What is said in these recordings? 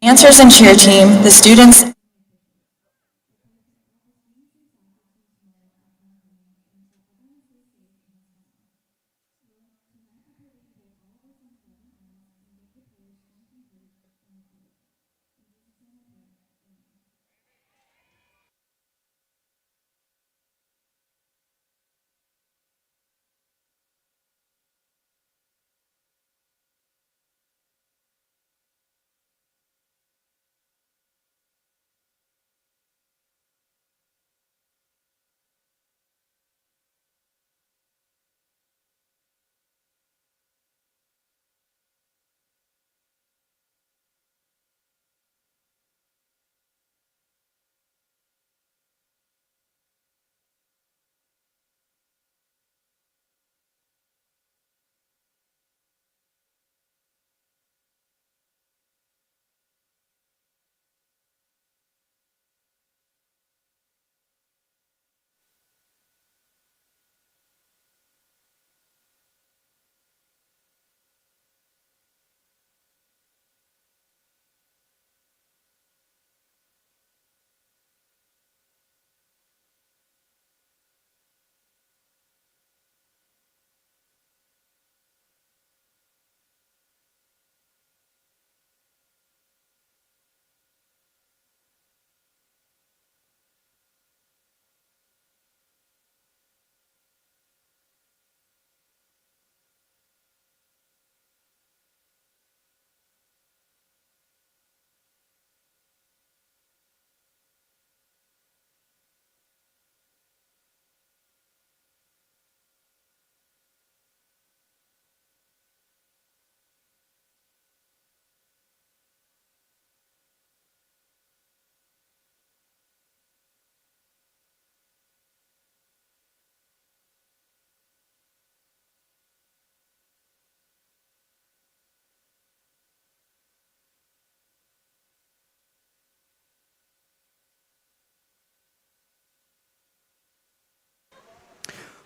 Dancers and cheer team, the students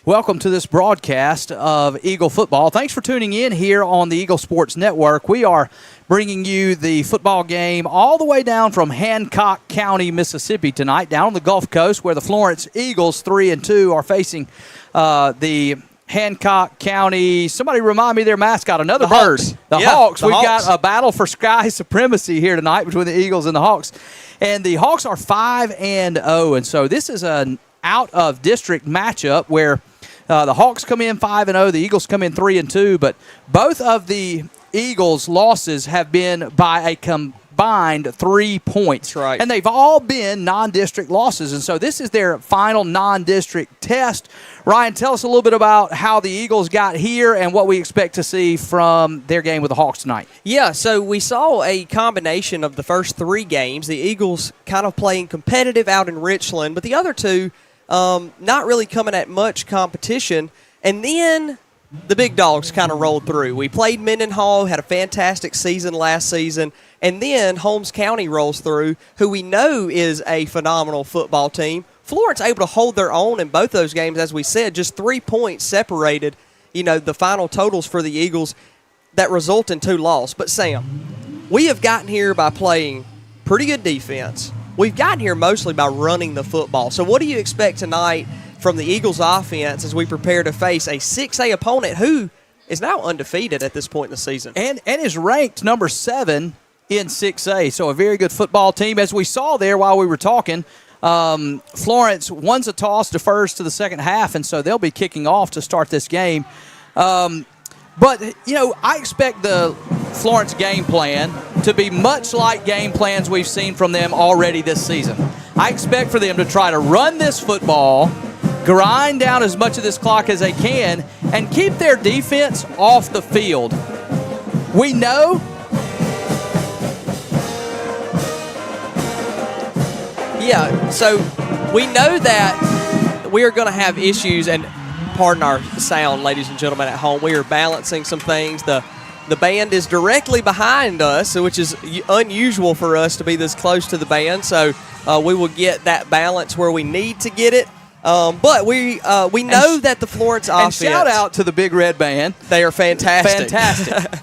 Welcome to this broadcast of Eagle football. Thanks for tuning in here on the Eagle Sports Network. We are bringing you the football game all the way down from Hancock County, Mississippi tonight, down on the Gulf Coast where the Florence Eagles 3-2 are facing the Hancock County. Somebody remind me their mascot, another bird. Hawks. The Yeah, Hawks. the We've Hawks. got a battle for sky supremacy here tonight between the Eagles and the Hawks. And the Hawks are 5-0, and so this is an out-of-district matchup where the Hawks come in 5-0, the Eagles come in 3-2, but both of the Eagles' losses have been by a combined 3 points. That's right. And they've all been non-district losses, and so this is their final non-district test. Ryan, tell us a little bit about how the Eagles got here and what we expect to see from their game with the Hawks tonight. Yeah, so we saw a combination of the first three games. The Eagles kind of playing competitive out in Richland, but the other two not really coming at much competition. And then the big dogs kind of rolled through. We played Mendenhall, had a fantastic season last season, and then Holmes County rolls through, who we know is a phenomenal football team. Florence able to hold their own in both those games, as we said, just 3 points separated, the final totals for the Eagles that result in 2 losses. But, Sam, we have gotten here by playing pretty good defense. We've gotten here mostly by running the football. So what do you expect tonight from the Eagles offense as we prepare to face a 6A opponent who is now undefeated at this point in the season? And is ranked number 7 in 6A, so a very good football team. As we saw there while we were talking, Florence wins a toss, defers to the second half, and so they'll be kicking off to start this game. But, I expect the Florence game plan to be much like game plans we've seen from them already this season. I expect for them to try to run this football, grind down as much of this clock as they can, and keep their defense off the field. We know so we know that we are going to have issues, and pardon our sound, ladies and gentlemen at home. We are balancing some things. The band is directly behind us, which is unusual for us to be this close to the band, so we will get that balance where we need to get it. But we know that the Florence offense. And shout out to the Big Red Band. They are fantastic. Fantastic.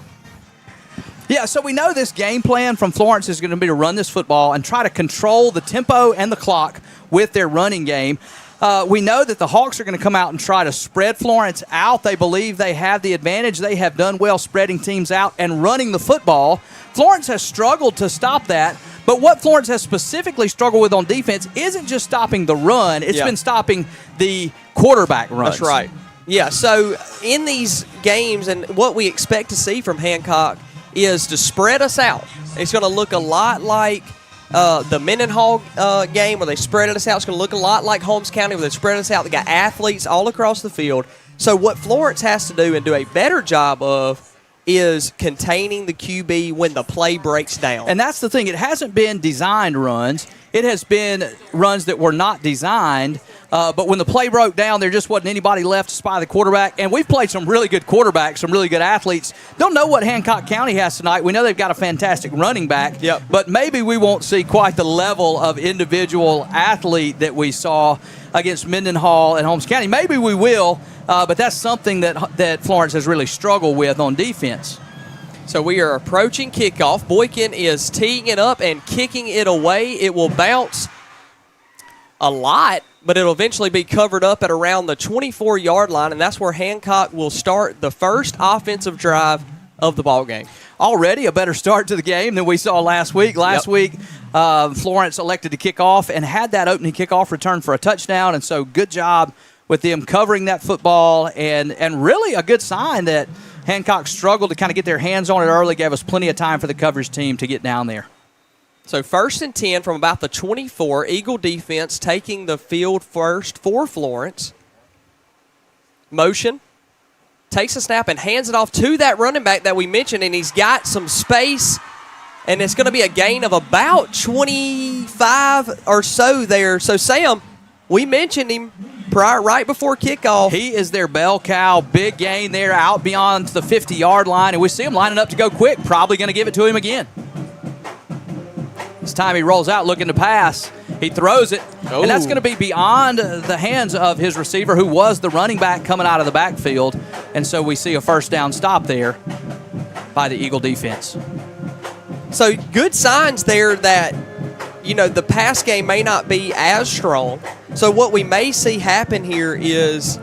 Yeah, so we know this game plan from Florence is going to be to run this football and try to control the tempo and the clock with their running game. We know that the Hawks are going to come out and try to spread Florence out. They believe they have the advantage. They have done well spreading teams out and running the football. Florence has struggled to stop that. But what Florence has specifically struggled with on defense isn't just stopping the run. It's been stopping the quarterback runs. That's right. Yeah, so in these games, and what we expect to see from Hancock is to spread us out. It's going to look a lot like the Mendenhall game where they spread us out. It's going to look a lot like Holmes County where they spread us out. They got athletes all across the field. So what Florence has to do and do a better job of is containing the QB when the play breaks down. And that's the thing. It hasn't been designed runs. It has been runs that were not designed. But when the play broke down, there just wasn't anybody left to spy the quarterback. And we've played some really good quarterbacks, some really good athletes. Don't know what Hancock County has tonight. We know they've got a fantastic running back. Yep. But maybe we won't see quite the level of individual athlete that we saw against Mendenhall and Holmes County. Maybe we will, but that's something that Florence has really struggled with on defense. So we are approaching kickoff. Boykin is teeing it up and kicking it away. It will bounce a lot, but it'll eventually be covered up at around the 24-yard line, and that's where Hancock will start the first offensive drive of the ballgame. Already a better start to the game than we saw last week. Last week, Florence elected to kick off and had that opening kickoff return for a touchdown, and so good job with them covering that football, and really a good sign that Hancock struggled to kind of get their hands on it early, gave us plenty of time for the coverage team to get down there. So 1st and 10 from about the 24. Eagle defense taking the field first for Florence. Motion. Takes a snap and hands it off to that running back that we mentioned, and he's got some space, and it's going to be a gain of about 25 or so there. So, Sam, we mentioned him right before kickoff. He is their bell cow. Big gain there out beyond the 50-yard line, and we see him lining up to go quick. Probably going to give it to him again. This time he rolls out looking to pass. He throws it, and that's going to be beyond the hands of his receiver, who was the running back coming out of the backfield. And so we see a first down stop there by the Eagle defense. So good signs there that, the pass game may not be as strong. So what we may see happen here is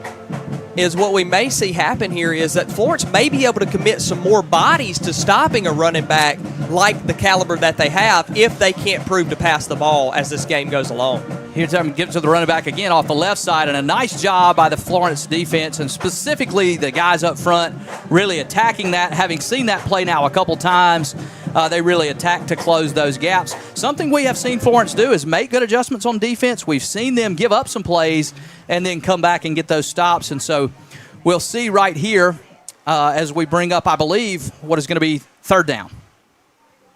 that Florence may be able to commit some more bodies to stopping a running back like the caliber that they have if they can't prove to pass the ball as this game goes along. Here's him give it to the running back again off the left side, and a nice job by the Florence defense, and specifically the guys up front really attacking that. Having seen that play now a couple times, they really attack to close those gaps. Something we have seen Florence do is make good adjustments on defense. We've seen them give up some plays and then come back and get those stops. And so we'll see right here as we bring up, I believe, what is going to be third down.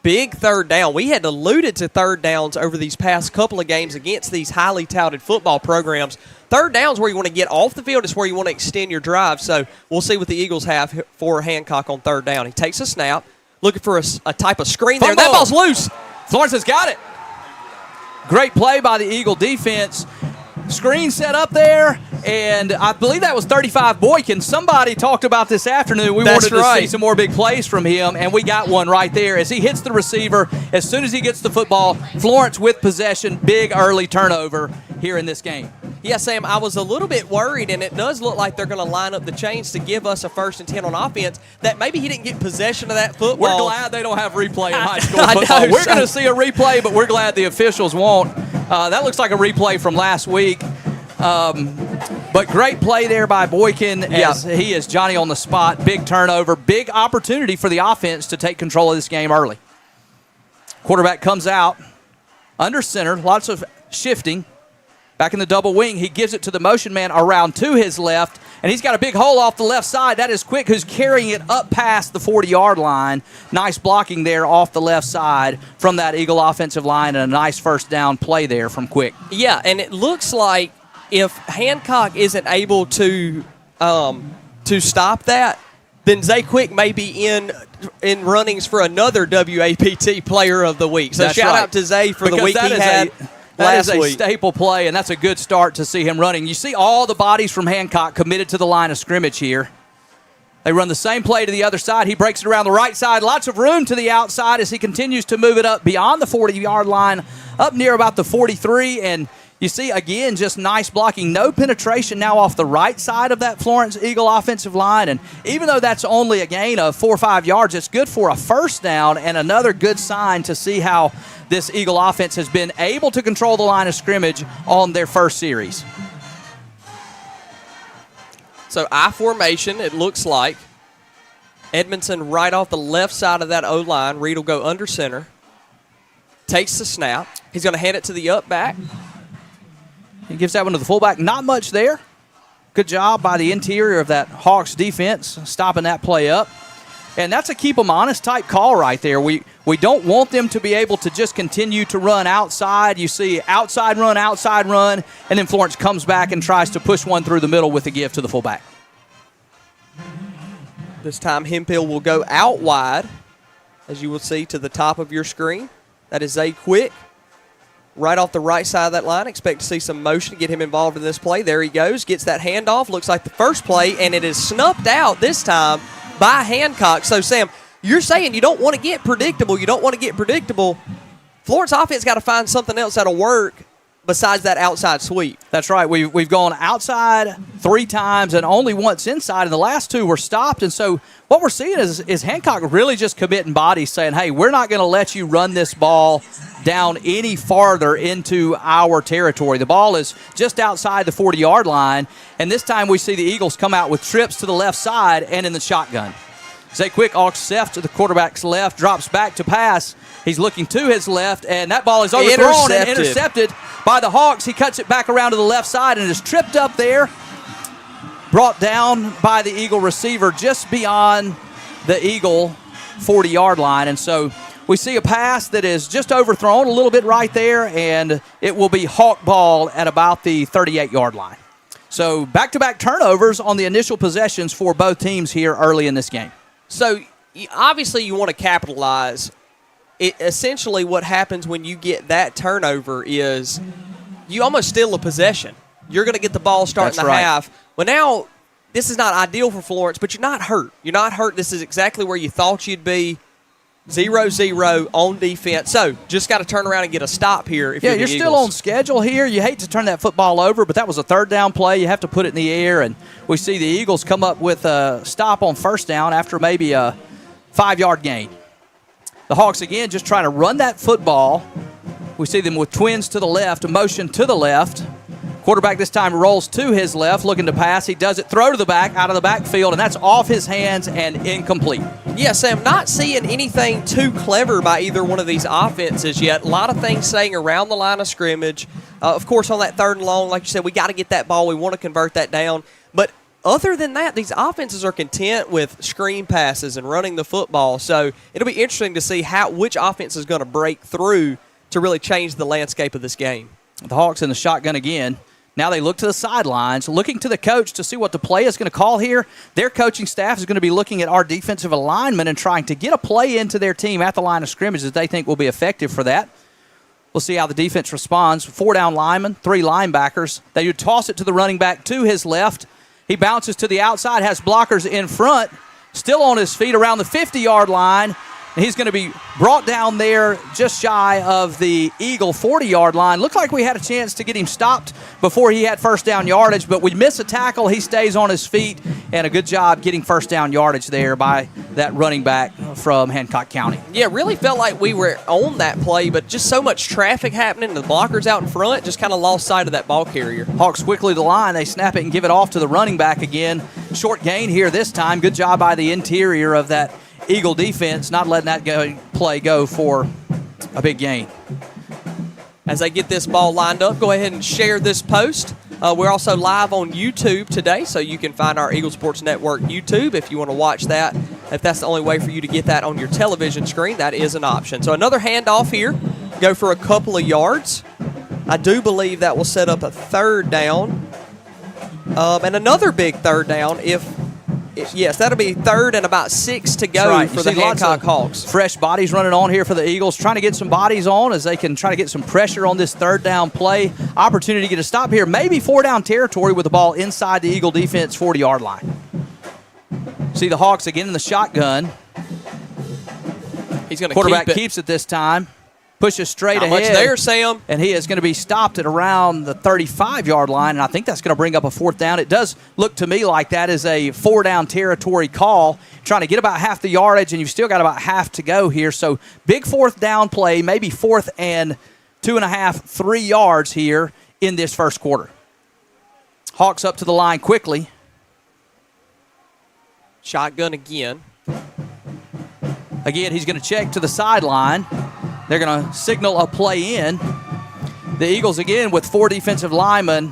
big third down. We had alluded to third downs over these past couple of games against these highly touted football programs. Third down's where you want to get off the field. It's where you want to extend your drive. So we'll see what the Eagles have for Hancock on third down. He takes a snap, looking for a type of screen there. That ball's loose. Florence has got it. Great play by the Eagle defense. Screen set up there, and I believe that was 35 Boykin. Somebody talked about this afternoon. We wanted to see some more big plays from him, and we got one right there. As he hits the receiver, as soon as he gets the football, Florence with possession, big early turnover here in this game. Yeah, Sam, I was a little bit worried, and it does look like they're going to line up the chains to give us a 1st and 10 on offense, that maybe he didn't get possession of that football. We're glad they don't have replay in high school football. We're going to see a replay, but we're glad the officials won't. That looks like a replay from last week. But great play there by Boykin as he is Johnny on the spot. Big turnover, big opportunity for the offense to take control of this game early. Quarterback comes out under center, lots of shifting. Back in the double wing, he gives it to the motion man around to his left, and he's got a big hole off the left side. That is Quick, who's carrying it up past the 40-yard line. Nice blocking there off the left side from that Eagle offensive line, and a nice first down play there from Quick. Yeah, and it looks like if Hancock isn't able to stop that, then Zay Quick may be in runnings for another WAPT Player of the Week. So shout out to Zay for the week he had. That is a staple play, and that's a good start to see him running. You see all the bodies from Hancock committed to the line of scrimmage here. They run the same play to the other side. He breaks it around the right side. Lots of room to the outside as he continues to move it up beyond the 40-yard line, up near about the 43. And you see, again, just nice blocking. No penetration now off the right side of that Florence Eagle offensive line. And even though that's only a gain of 4 or 5 yards, it's good for a first down and another good sign to see how this Eagle offense has been able to control the line of scrimmage on their first series. So I formation, it looks like. Edmondson right off the left side of that O-line. Reed will go under center. Takes the snap. He's going to hand it to the up back. He gives that one to the fullback. Not much there. Good job by the interior of that Hawks defense, stopping that play up. And that's a keep them honest type call right there. We don't want them to be able to just continue to run outside. You see outside run, and then Florence comes back and tries to push one through the middle with a give to the fullback. This time Hemphill will go out wide, as you will see to the top of your screen. That is Zay Quick. Right off the right side of that line. Expect to see some motion to get him involved in this play. There he goes. Gets that handoff. Looks like the first play, and it is snuffed out this time by Hancock. So, Sam, you're saying you don't want to get predictable. Florence offense got to find something else that'll work besides that outside sweep. That's right. We've gone outside 3 times and only once inside, and the last 2 were stopped. And so what we're seeing is Hancock really just committing bodies, saying, hey, we're not going to let you run this ball down any farther into our territory. The ball is just outside the 40-yard line, and this time we see the Eagles come out with trips to the left side and in the shotgun. Zay Quick off to the quarterback's left, drops back to pass. He's looking to his left, and that ball is overthrown and intercepted by the Hawks. He cuts it back around to the left side and is tripped up there, brought down by the Eagle receiver just beyond the Eagle 40-yard line. And so we see a pass that is just overthrown a little bit right there, and it will be Hawk ball at about the 38-yard line. So back-to-back turnovers on the initial possessions for both teams here early in this game. So obviously you want to capitalize. Essentially what happens when you get that turnover is you almost steal a possession. You're going to get the ball starting the half. Well, now this is not ideal for Florence, but you're not hurt. This is exactly where you thought you'd be. 0-0 on defense. So just got to turn around and get a stop here. You're still on schedule here. You hate to turn that football over, but that was a third down play. You have to put it in the air, and we see the Eagles come up with a stop on first down after maybe a 5-yard gain. The Hawks, again, just trying to run that football. We see them with twins to the left, a motion to the left. Quarterback this time rolls to his left, looking to pass. He does it, throw to the back, out of the backfield, and that's off his hands and incomplete. Yeah, Sam, not seeing anything too clever by either one of these offenses yet. A lot of things saying around the line of scrimmage. Of course, on that third and long, like you said, we got to get that ball. We want to convert that down. But other than that, these offenses are content with screen passes and running the football. So it'll be interesting to see which offense is going to break through to really change the landscape of this game. The Hawks in the shotgun again. Now they look to the sidelines, looking to the coach to see what the play is going to call here. Their coaching staff is going to be looking at our defensive alignment and trying to get a play into their team at the line of scrimmage that they think will be effective for that. We'll see how the defense responds. 4 down linemen, 3 linebackers. They would toss it to the running back to his left. He bounces to the outside, has blockers in front, still on his feet around the 50-yard line. And he's going to be brought down there just shy of the Eagle 40-yard line. Looked like we had a chance to get him stopped before he had first down yardage, but we miss a tackle. He stays on his feet, and a good job getting first down yardage there by that running back from Hancock County. Yeah, really felt like we were on that play, but just so much traffic happening, the blockers out in front just kind of lost sight of that ball carrier. Hawks quickly to the line. They snap it and give it off to the running back again. Short gain here this time. Good job by the interior of that Eagle defense, not letting that play go for a big gain. As they get this ball lined up, go ahead and share this post. We're also live on YouTube today, so you can find our Eagle Sports Network YouTube if you want to watch that. If that's the only way for you to get that on your television screen, that is an option. So another handoff here, go for a couple of yards. I do believe that will set up a third down. And another big third down yes, that'll be third and about 6 to go for the Hancock Hawks. Fresh bodies running on here for the Eagles, trying to get some bodies on as they can try to get some pressure on this third down play. Opportunity to get a stop here, maybe 4 down territory with the ball inside the Eagle defense 40-yard line. See the Hawks again in the shotgun. He's going to Quarterback keeps it this time. Pushes straight ahead. Not much there, Sam. And he is going to be stopped at around the 35-yard line, and I think that's going to bring up a 4th down. It does look to me like that is a 4-down territory call, trying to get about half the yardage, and you've still got about half to go here. So big 4th down play, maybe 4th and 2.5, 3 yards here in this first quarter. Hawks up to the line quickly. Shotgun again. Again, he's going to check to the sideline. They're going to signal a play in. The Eagles, again, with 4 defensive linemen,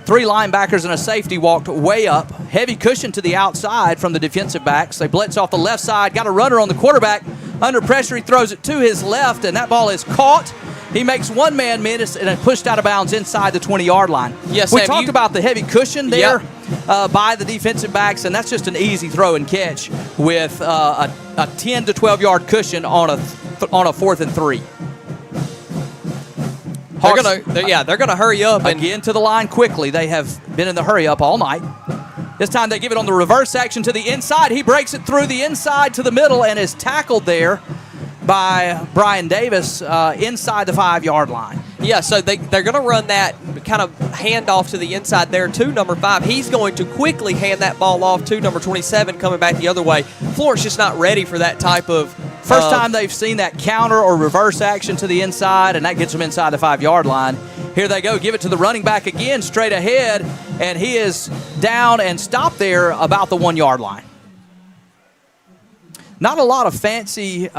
3 linebackers and a safety walked way up. Heavy cushion to the outside from the defensive backs. They blitz off the left side. Got a runner on the quarterback. Under pressure, he throws it to his left, and that ball is caught. He makes one-man miss and pushed out of bounds inside the 20 yard line. Yes, we talked about the heavy cushion there by the defensive backs, and that's just an easy throw and catch with a 10 to 12 yard cushion on a 4th and 3. They're gonna hurry up and again to the line quickly. They have been in the hurry up all night. This time they give it on the reverse action to the inside. He breaks it through the inside to the middle and is tackled there by Brian Davis inside the 5-yard line. Yeah, so they're going to run that kind of handoff to the inside there to number 5. He's going to quickly hand that ball off to number 27 coming back the other way. Florence just not ready for that type of... First time they've seen that counter or reverse action to the inside, and that gets them inside the 5-yard line. Here they go. Give it to the running back again, straight ahead, and he is down and stopped there about the 1-yard line. Not a lot of fancy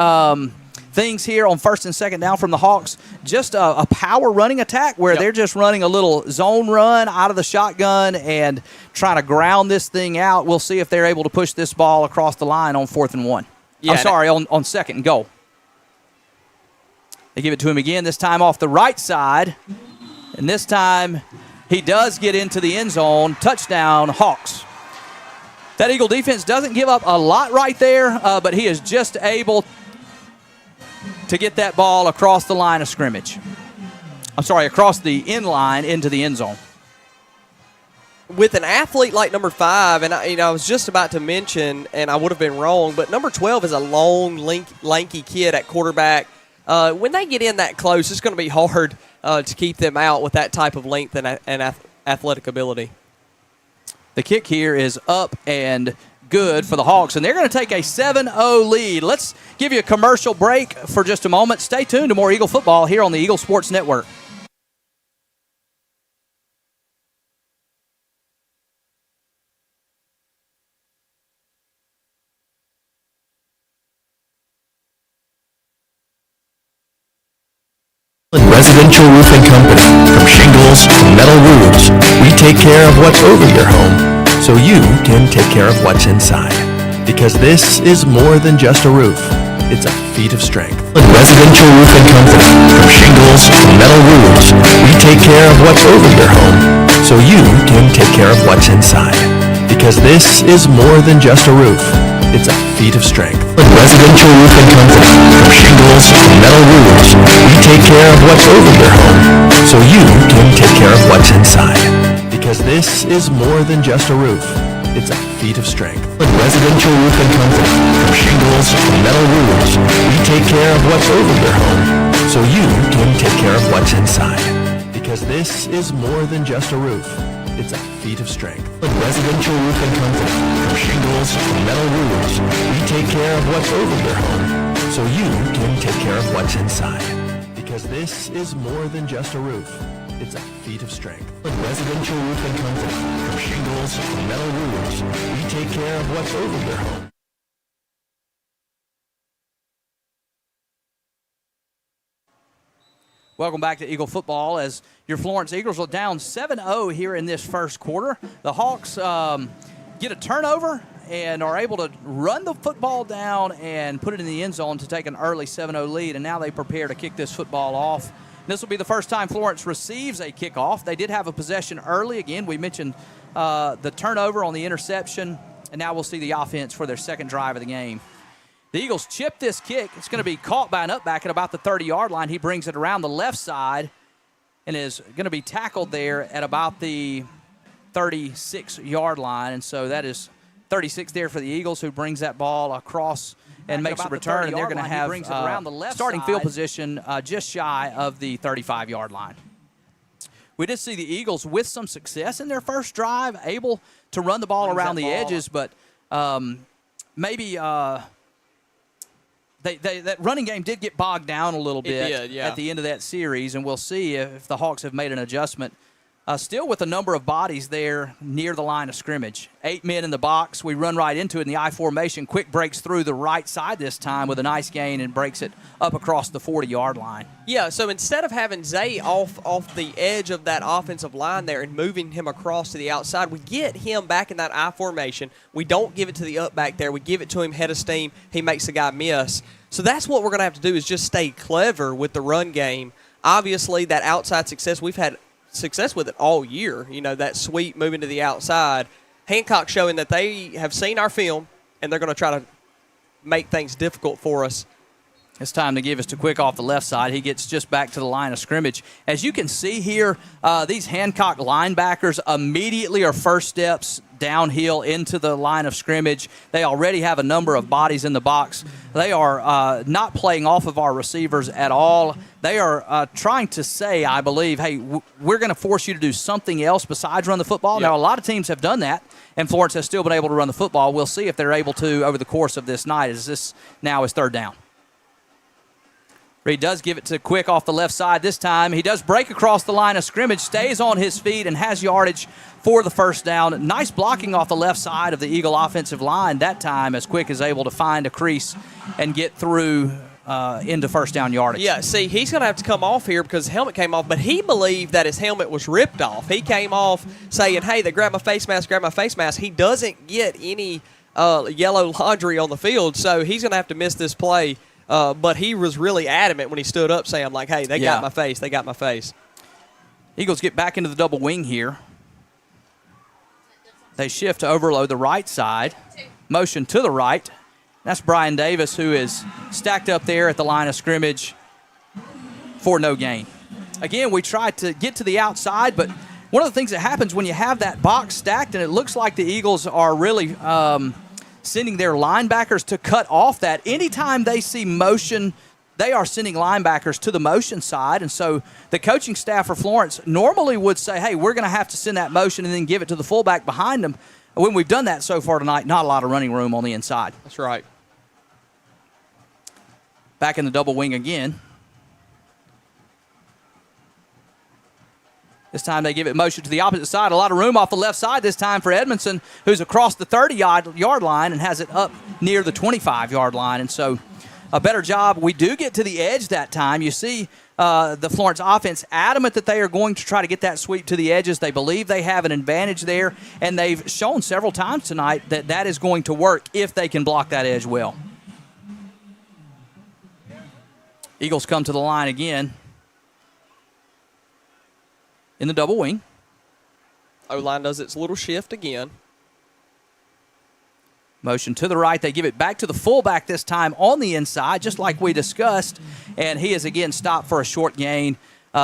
things here on 1st and 2nd down from the Hawks. Just a power running attack where they're just running a little zone run out of the shotgun and trying to ground this thing out. We'll see if they're able to push this ball across the line on 4th and 1. Yeah, I'm sorry, on 2nd and goal. They give it to him again, this time off the right side. And this time he does get into the end zone. Touchdown, Hawks. That Eagle defense doesn't give up a lot right there, but he is just able to get that ball across the line of scrimmage. I'm sorry, across the end line into the end zone. With an athlete like number 5, and I was just about to mention, and I would have been wrong, but number 12 is a long, lanky kid at quarterback. When they get in that close, it's going to be hard to keep them out with that type of length and athletic ability. The kick here is up and good for the Hawks, and they're going to take a 7-0 lead. Let's give you a commercial break for just a moment. Stay tuned to more Eagle football here on the Eagle Sports Network. Residential Roofing Company. From shingles to metal roofs, we take care of what's over your home so you can take care of what's inside. Because this is more than just a roof. It's a feat of strength. At Residential Roofing Company, from shingles to metal roofs, we take care of what's over your home, so you can take care of what's inside. Because this is more than just a roof. It's a feat of strength. At Residential Roofing Company, from shingles to metal roofs, we take care of what's over your home, so you can take care of what's inside. Because this is more than just a roof. It's a feat of strength. At Residential Roofing Company, from shingles to metal roofs, we take care of what's over your home, so you can take care of what's inside. Because this is more than just a roof. It's a feat of strength. At Residential Roofing Company, from shingles to metal roofs, we take care of what's over your home, so you can take care of what's inside. Because this is more than just a roof. It's a feat of strength. At Residential Roofing Company, from shingles to metal roofs, we take care of what's over your home. Welcome back to Eagle football as your Florence Eagles are down 7-0 here in this first quarter. The Hawks get a turnover and are able to run the football down and put it in the end zone to take an early 7-0 lead, and now they prepare to kick this football off. This will be the first time Florence receives a kickoff. They did have a possession early. Again, we mentioned the turnover on the interception, and now we'll see the offense for their second drive of the game. The Eagles chip this kick. It's going to be caught by an upback at about the 30-yard line. He brings it around the left side and is going to be tackled there at about the 36-yard line. And so that is 36 there for the Eagles, who brings that ball across and makes a return. And they're going to have starting field position just shy of the 35-yard line. We did see the Eagles with some success in their first drive, able to run the ball around the edges, but maybe that running game did get bogged down a little bit at the end of that series, and we'll see if the Hawks have made an adjustment. Still with a number of bodies there near the line of scrimmage. 8 men in the box. We run right into it in the I formation. Quick breaks through the right side this time with a nice gain and breaks it up across the 40-yard line. Yeah, so instead of having Zay off the edge of that offensive line there and moving him across to the outside, we get him back in that I formation. We don't give it to the up back there. We give it to him head of steam. He makes the guy miss. So that's what we're going to have to do, is just stay clever with the run game. Obviously, that outside success, we've had success with it all year. You know, that sweep moving to the outside. Hancock showing that they have seen our film, and they're going to try to make things difficult for us. It's time to give us to Quick off the left side. He gets just back to the line of scrimmage. As you can see here, these Hancock linebackers immediately are first steps downhill into the line of scrimmage. They already have a number of bodies in the box. They are not playing off of our receivers at all. They are trying to say, I believe, hey, we're going to force you to do something else besides run the football. Yep. Now, a lot of teams have done that, and Florence has still been able to run the football. We'll see if they're able to over the course of this night, as this now is third down. Reed does give it to Quick off the left side this time. He does break across the line of scrimmage, stays on his feet, and has yardage for the first down. Nice blocking off the left side of the Eagle offensive line that time, as Quick is able to find a crease and get through into first down yardage. Yeah, see, he's going to have to come off here because his helmet came off, but he believed that his helmet was ripped off. He came off saying, hey, they grabbed my face mask, grab my face mask. He doesn't get any yellow laundry on the field, so he's going to have to miss this play. But he was really adamant when he stood up saying, like, hey, they got my face. They got my face. Eagles get back into the double wing here. They shift to overload the right side. Motion to the right. That's Brian Davis, who is stacked up there at the line of scrimmage for no gain. Again, we tried to get to the outside, but one of the things that happens when you have that box stacked, and it looks like the Eagles are really sending their linebackers to cut off that. Anytime they see motion, they are sending linebackers to the motion side. And so the coaching staff for Florence normally would say, hey, we're going to have to send that motion and then give it to the fullback behind them. When we've done that so far tonight, not a lot of running room on the inside. That's right. Back in the double wing again. This time they give it motion to the opposite side. A lot of room off the left side this time for Edmondson, who's across the 30-yard line and has it up near the 25-yard line. And so a better job. We do get to the edge that time. You see the Florence offense adamant that they are going to try to get that sweep to the edges. They believe they have an advantage there, and they've shown several times tonight that that is going to work if they can block that edge well. Eagles come to the line again in the double wing. O-line does its little shift again. Motion to the right. They give it back to the fullback this time on the inside, just like we discussed. And he is again stopped for a short gain.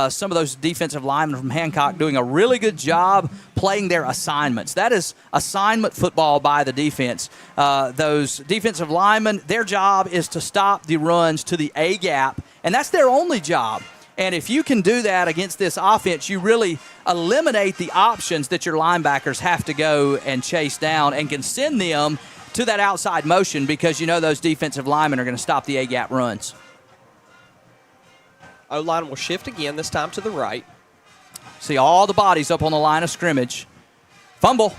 Some of those defensive linemen from Hancock doing a really good job playing their assignments. That is assignment football by the defense. Those defensive linemen, their job is to stop the runs to the A-gap, and that's their only job. And if you can do that against this offense, you really eliminate the options that your linebackers have to go and chase down and can send them to that outside motion because you know those defensive linemen are going to stop the A-gap runs. O-line will shift again, this time to the right. See all the bodies up on the line of scrimmage. Fumble.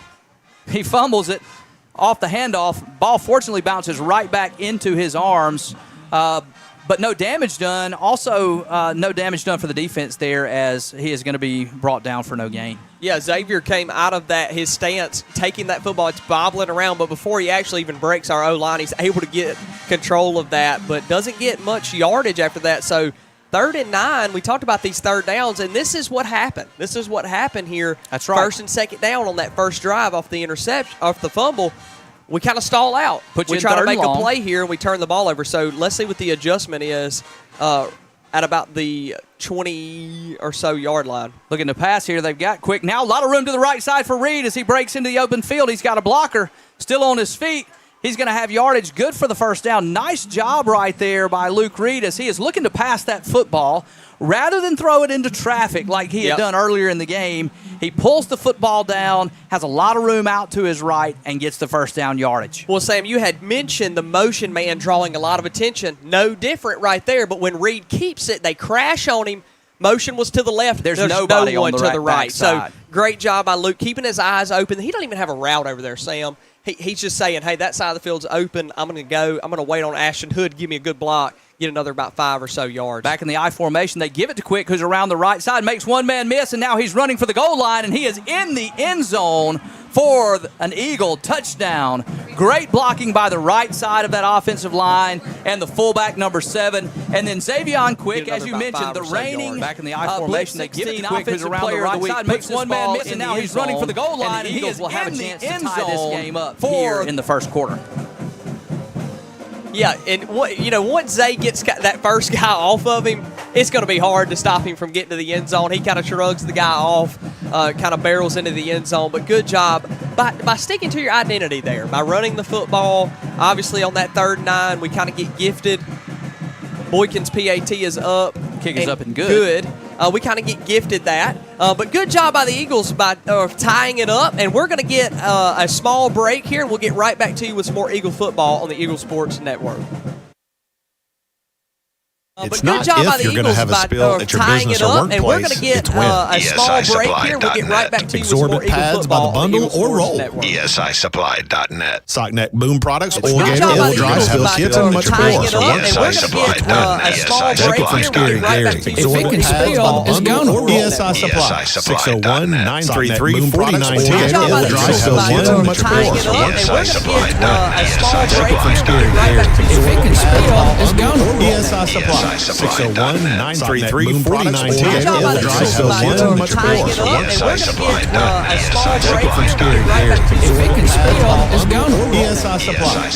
He fumbles it off the handoff. Ball fortunately bounces right back into his arms, but no damage done. Also, no damage done for the defense there as he is going to be brought down for no gain. Yeah, Xavier came out of that, his stance, taking that football. It's bobbling around, but before he actually even breaks our O-line, he's able to get control of that, but doesn't get much yardage after that. So 3rd and 9, we talked about these third downs, and this is what happened. This is what happened here. That's right. 1st and 2nd down on that first drive off the interception, off the fumble. We kind of stall out. We try to make a play here, and we turn the ball over. So let's see what the adjustment is at about the 20 or so yard line. Looking to pass here. They've got Quick. Now a lot of room to the right side for Reed as he breaks into the open field. He's got a blocker still on his feet. He's going to have yardage good for the first down. Nice job right there by Luke Reed as he is looking to pass that football. Rather than throw it into traffic like he had done earlier in the game, he pulls the football down, has a lot of room out to his right, and gets the first down yardage. Well, Sam, you had mentioned the motion man drawing a lot of attention. No different right there, but when Reed keeps it, they crash on him. Motion was to the left. There's nobody no one on the to the right. side. So great job by Luke, keeping his eyes open. He doesn't even have a route over there, Sam. He's just saying, hey, that side of the field's open. I'm going to go. I'm going to wait on Ashton Hood, give me a good block, get another about 5 or so yards. Back in the I formation, they give it to Quick, who's around the right side, makes one man miss, and now he's running for the goal line, and he is in the end zone for an Eagle touchdown. Great blocking by the right side of that offensive line and the fullback number 7. And then Xavier Quick, as you mentioned, the reigning back in the I formation, they give it to Quick, who's around the right side, makes one man miss, and now he's running for the goal line, and the Eagles will have a chance to tie this game up here in the first quarter. Yeah, and once Zay gets that first guy off of him, it's going to be hard to stop him from getting to the end zone. He kind of shrugs the guy off, kind of barrels into the end zone. But good job by sticking to your identity there, by running the football. Obviously, on that 3rd and 9, we kind of get gifted. Boykin's PAT is up. Kick is up and good. We kind of get gifted that. But good job by the Eagles by tying it up. And we're going to get a small break here, and we'll get right back to you with some more Eagle football on the Eagle Sports Network. It's not if you're going to have a spill at your business or workplace, and we're going to get it's when. a small break here. We'll get right back to you with some more Absorbent Eagle pads by the football on the bundle Eagle or Sports roll. Network. ESIsupply.net. Sockneck boom products, Good organic, job by the dry Eagles spill by kits, and much tying more. it up, and we're going to get a small break Take it from here. Scary We'll get right Gary. back to you with Absorbent more Eagle pads by the football on the bundle Eagle or Sports ESI Network. Supply. 601-933-4910. Good job by the Dry Eagles spill by kits, and much tying more. it up, and we're going to get a small Take break it from here. Scary We'll get right back to you with more Eagle football on the Eagle ESI Supply. 601-933-4910. Good job by the Dry Eagles spill by kits, and much tying more. it up, and we're going to get a small break Take it from here. Scary We'll get right back to you with more Eagle football on the Eagle ESI Supply.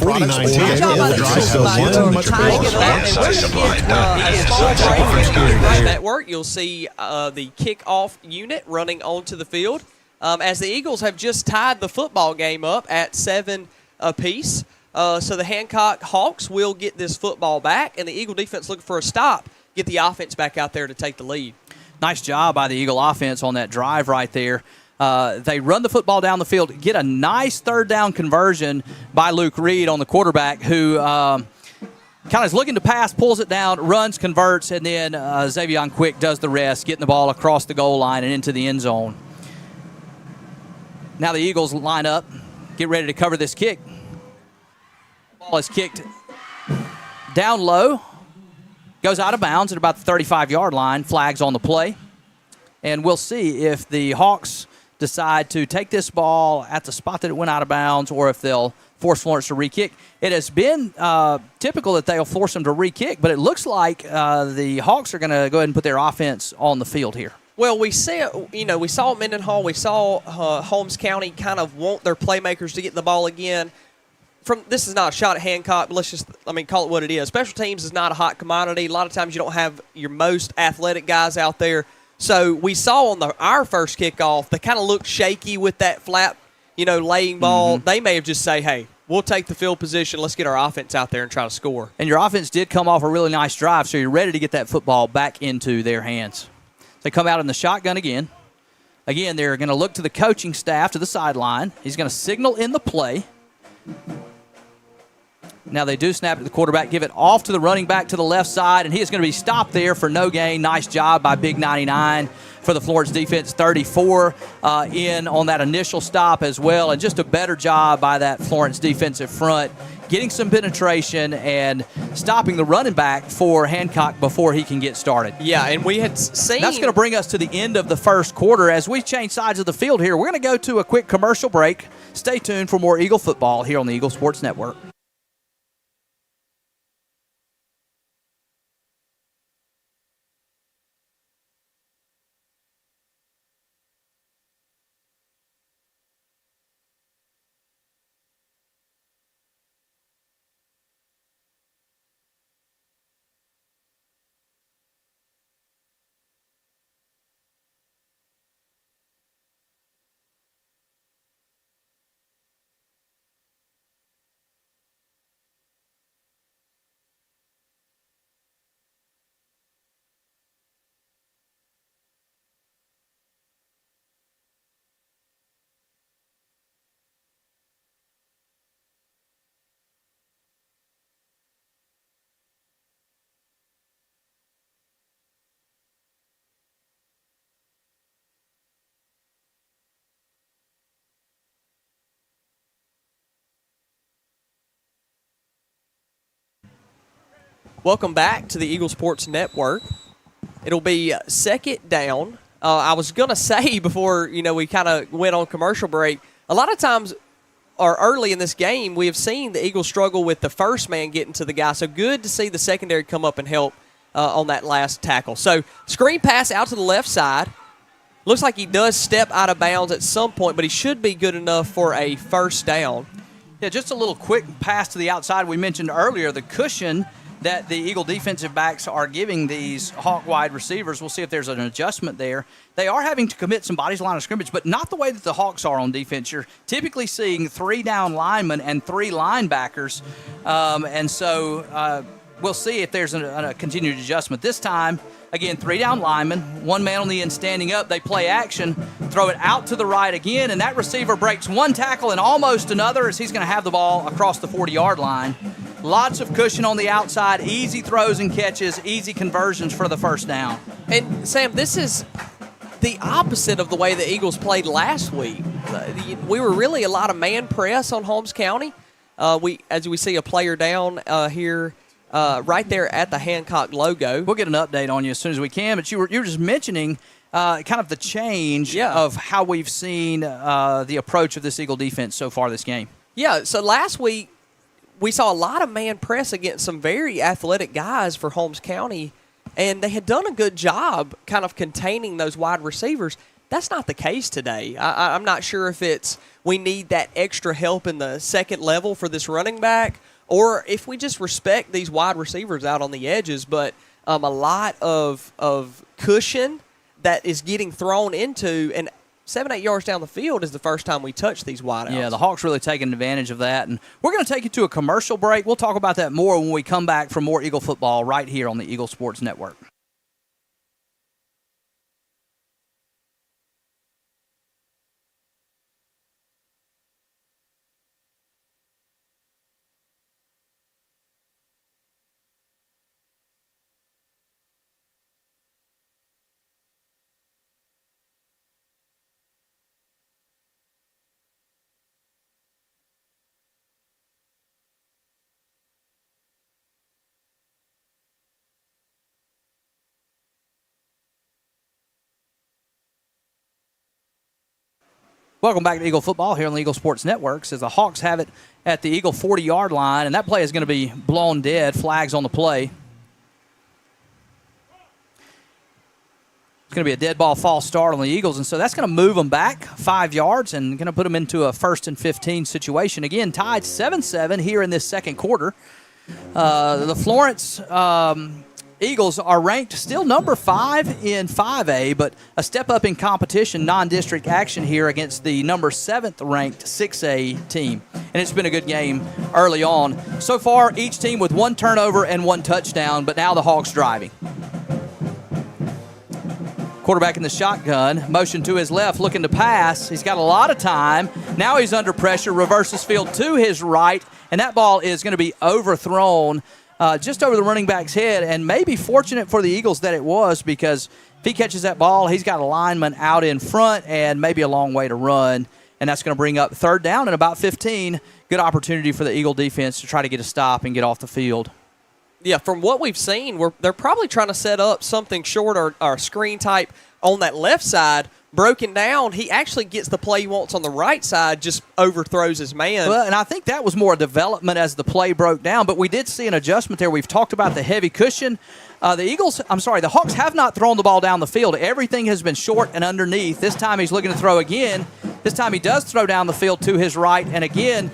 601-933-4910. Dry spill kits, and much tying it more. up, and we're going to get a small break here. Right network, you'll see the kickoff unit running onto the field as the Eagles have just tied the football game up at 7 apiece. So the Hancock Hawks will get this football back, and the Eagle defense looking for a stop, get the offense back out there to take the lead. Nice job by the Eagle offense on that drive right there. They run the football down the field, get a nice 3rd down conversion by Luke Reed on the quarterback, who kind of is looking to pass, pulls it down, runs, converts, and then Xavier Quick does the rest, getting the ball across the goal line and into the end zone. Now the Eagles line up, get ready to cover this kick. Ball is kicked down low. Goes out of bounds at about the 35-yard line. Flags on the play. And we'll see if the Hawks decide to take this ball at the spot that it went out of bounds or if they'll force Florence to re-kick. It has been typical that they'll force them to re-kick, but it looks like the Hawks are going to go ahead and put their offense on the field here. Well, we saw Mendenhall, we saw Holmes County kind of want their playmakers to get the ball again. This is not a shot at Hancock, but call it what it is. Special teams is not a hot commodity. A lot of times you don't have your most athletic guys out there. So we saw on our first kickoff, they kind of looked shaky with that flat, laying ball. They may have just say, hey, we'll take the field position. Let's get our offense out there and try to score. And your offense did come off a really nice drive, so you're ready to get that football back into their hands. They come out in the shotgun again. Again, they're going to look to the coaching staff to the sideline. He's going to signal in the play. Now they do snap it to the quarterback, give it off to the running back to the left side, and he is going to be stopped there for no gain. Nice job by Big 99 for the Florence defense. 34 in on that initial stop as well, and just a better job by that Florence defensive front, getting some penetration and stopping the running back for Hancock before he can get started. Yeah, and we had seen... That's going to bring us to the end of the first quarter. As we change sides of the field here, we're going to go to a quick commercial break. Stay tuned for more Eagle football here on the Eagle Sports Network. Welcome back to the Eagle Sports Network. It'll be second down. I was going to say before we kind of went on commercial break, a lot of times or early in this game, we have seen the Eagles struggle with the first man getting to the guy. So good to see the secondary come up and help on that last tackle. So screen pass out to the left side. Looks like he does step out of bounds at some point, but he should be good enough for a first down. Yeah, just a little quick pass to the outside. We mentioned earlier the cushion that the Eagle defensive backs are giving these Hawk wide receivers. We'll see if there's an adjustment there. They are having to commit some bodies line of scrimmage, but not the way that the Hawks are on defense. You're typically seeing 3 down linemen and 3 linebackers, and so we'll see if there's a continued adjustment. This time, again, 3 down linemen, 1 man on the end standing up. They play action, throw it out to the right again, and that receiver breaks 1 tackle and almost another as he's going to have the ball across the 40-yard line. Lots of cushion on the outside, easy throws and catches, easy conversions for the first down. And, Sam, this is the opposite of the way the Eagles played last week. We were really a lot of man press on Holmes County. As we see a player down here right there at the Hancock logo. We'll get an update on you as soon as we can, but you were just mentioning kind of the change of how we've seen the approach of this Eagle defense so far this game. Yeah, so last week, we saw a lot of man press against some very athletic guys for Holmes County, and they had done a good job kind of containing those wide receivers. That's not the case today. I'm not sure if it's we need that extra help in the second level for this running back or if we just respect these wide receivers out on the edges, but a lot of cushion that is getting thrown into, and 7-8 yards down the field is the first time we touch these wideouts. Yeah, the Hawks really taking advantage of that. And we're going to take you to a commercial break. We'll talk about that more when we come back for more Eagle football right here on the Eagle Sports Network. Welcome back to Eagle Football here on the Eagle Sports Network. As the Hawks have it at the Eagle 40-yard line, and that play is going to be blown dead. Flags on the play. It's going to be a dead ball false start on the Eagles, and so that's going to move them back 5 yards and going to put them into a 1st and 15 situation. Again, tied 7-7 here in this second quarter. The Florence Eagles are ranked still number 5 in 5A, but a step up in competition, non-district action here against the number 7th ranked 6A team. And it's been a good game early on. So far, each team with 1 turnover and 1 touchdown, but now the Hawks driving. Quarterback in the shotgun, motion to his left, looking to pass. He's got a lot of time. Now he's under pressure, reverses field to his right, and that ball is going to be overthrown just over the running back's head, and maybe fortunate for the Eagles that it was, because if he catches that ball, he's got a lineman out in front and maybe a long way to run, and that's going to bring up 3rd down and about 15. Good opportunity for the Eagle defense to try to get a stop and get off the field. Yeah, from what we've seen, they're probably trying to set up something short or screen type on that left side. Broken down, he actually gets the play he wants on the right side, just overthrows his man. Well, and I think that was more a development as the play broke down, but we did see an adjustment there. We've talked about the heavy cushion. The Hawks have not thrown the ball down the field. Everything has been short and underneath. This time he's looking to throw again. This time he does throw down the field to his right, and again,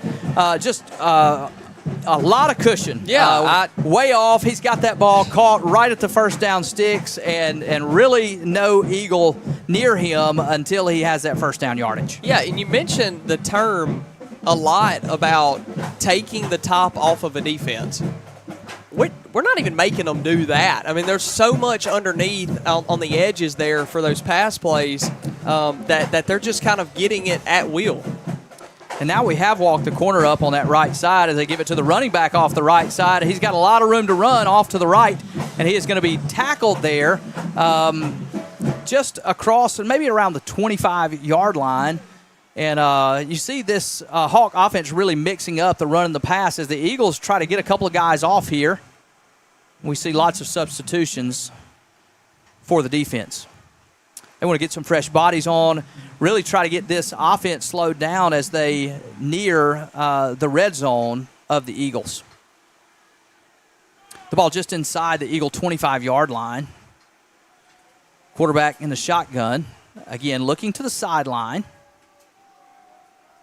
a lot of cushion. Yeah. Way off. He's got that ball caught right at the 1st down sticks, and really no Eagle near him until he has that 1st down yardage. Yeah, and you mentioned the term a lot about taking the top off of a defense. We're not even making them do that. I mean, there's so much underneath on the edges there for those pass plays that they're just kind of getting it at will. And now we have walked the corner up on that right side as they give it to the running back off the right side. He's got a lot of room to run off to the right, and he is going to be tackled there just across and maybe around the 25-yard line. And you see this Hawk offense really mixing up the run and the pass as the Eagles try to get a couple of guys off here. We see lots of substitutions for the defense. They want to get some fresh bodies on, really try to get this offense slowed down as they near the red zone of the Eagles. The ball just inside the Eagle 25-yard line. Quarterback in the shotgun, again looking to the sideline.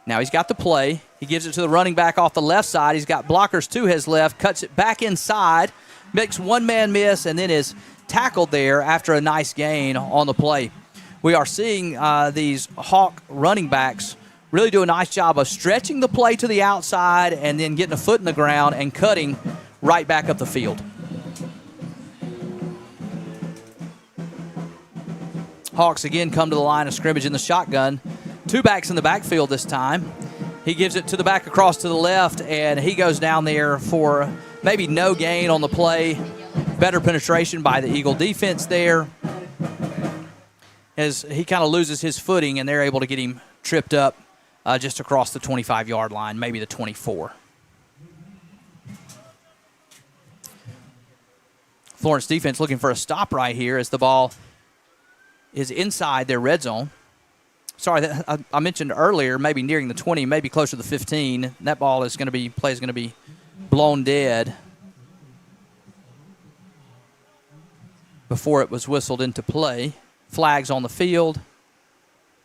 Now he's got the play. He gives it to the running back off the left side. He's got blockers to his left, cuts it back inside, makes one man miss, and then is tackled there after a nice gain on the play. We are seeing these Hawk running backs really do a nice job of stretching the play to the outside and then getting a foot in the ground and cutting right back up the field. Hawks again come to the line of scrimmage in the shotgun. 2 backs in the backfield this time. He gives it to the back across to the left, and he goes down there for maybe no gain on the play. Better penetration by the Eagle defense there, as he kind of loses his footing, and they're able to get him tripped up just across the 25-yard line, maybe the 24. Florence defense looking for a stop right here as the ball is inside their red zone. Sorry, I mentioned earlier, maybe nearing the 20, maybe closer to the 15. That ball is going to be blown dead before it was whistled into play. Flags on the field.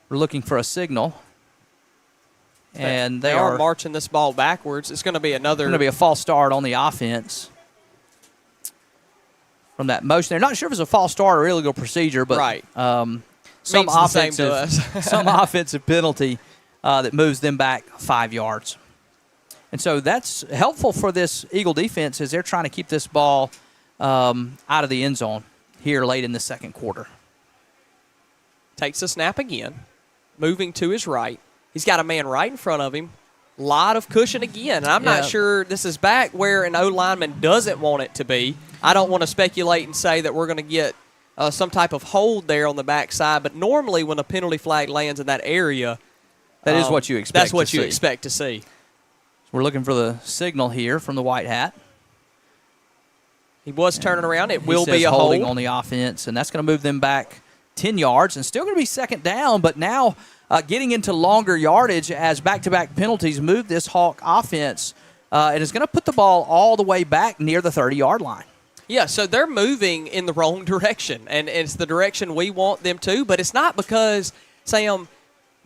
We're looking for a signal. And they are marching this ball backwards. It's going to be a false start on the offense from that motion. They're not sure if it's a false start or illegal procedure, but right. Some offensive penalty that moves them back 5 yards. And so that's helpful for this Eagle defense as they're trying to keep this ball out of the end zone here late in the second quarter. Takes a snap again, moving to his right. He's got a man right in front of him. Lot of cushion again. And I'm not sure this is back where an O-lineman doesn't want it to be. I don't want to speculate and say that we're going to get some type of hold there on the backside, but normally when a penalty flag lands in that area, that is what you expect. That's what you expect to see. We're looking for the signal here from the white hat. He was turning around. It will be a holding hold on the offense, and that's going to move them back 10 yards, and still going to be second down, but now getting into longer yardage as back-to-back penalties move this Hawk offense, and is going to put the ball all the way back near the 30-yard line. Yeah, so they're moving in the wrong direction, and it's the direction we want them to, but it's not because, Sam,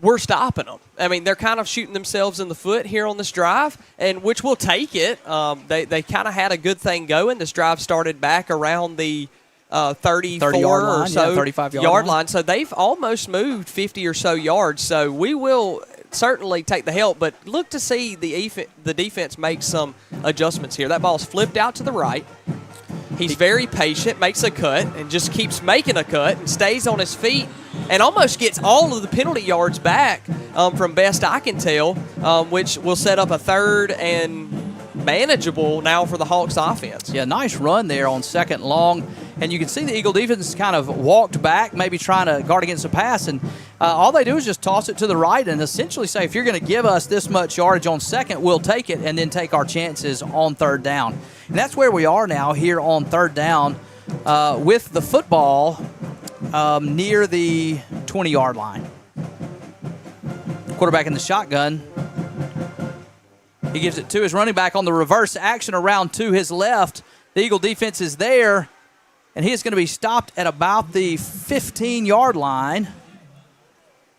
we're stopping them. I mean, they're kind of shooting themselves in the foot here on this drive, and which we'll take it. They kind of had a good thing going. This drive started back around the 34 or so 35-yard line. So they've almost moved 50 or so yards. So we will certainly take the help, but look to see the defense make some adjustments here. That ball's flipped out to the right. He's very patient, makes a cut, and just keeps making a cut and stays on his feet and almost gets all of the penalty yards back from best I can tell, which will set up a third and manageable now for the Hawks offense. Yeah, nice run there on second long. And you can see the Eagle defense kind of walked back, maybe trying to guard against the pass. And all they do is just toss it to the right and essentially say, if you're going to give us this much yardage on second, we'll take it and then take our chances on third down. And that's where we are now here on third down with the football near the 20-yard line. Quarterback in the shotgun. He gives it to his running back on the reverse action around to his left. The Eagle defense is there, and he is going to be stopped at about the 15-yard line.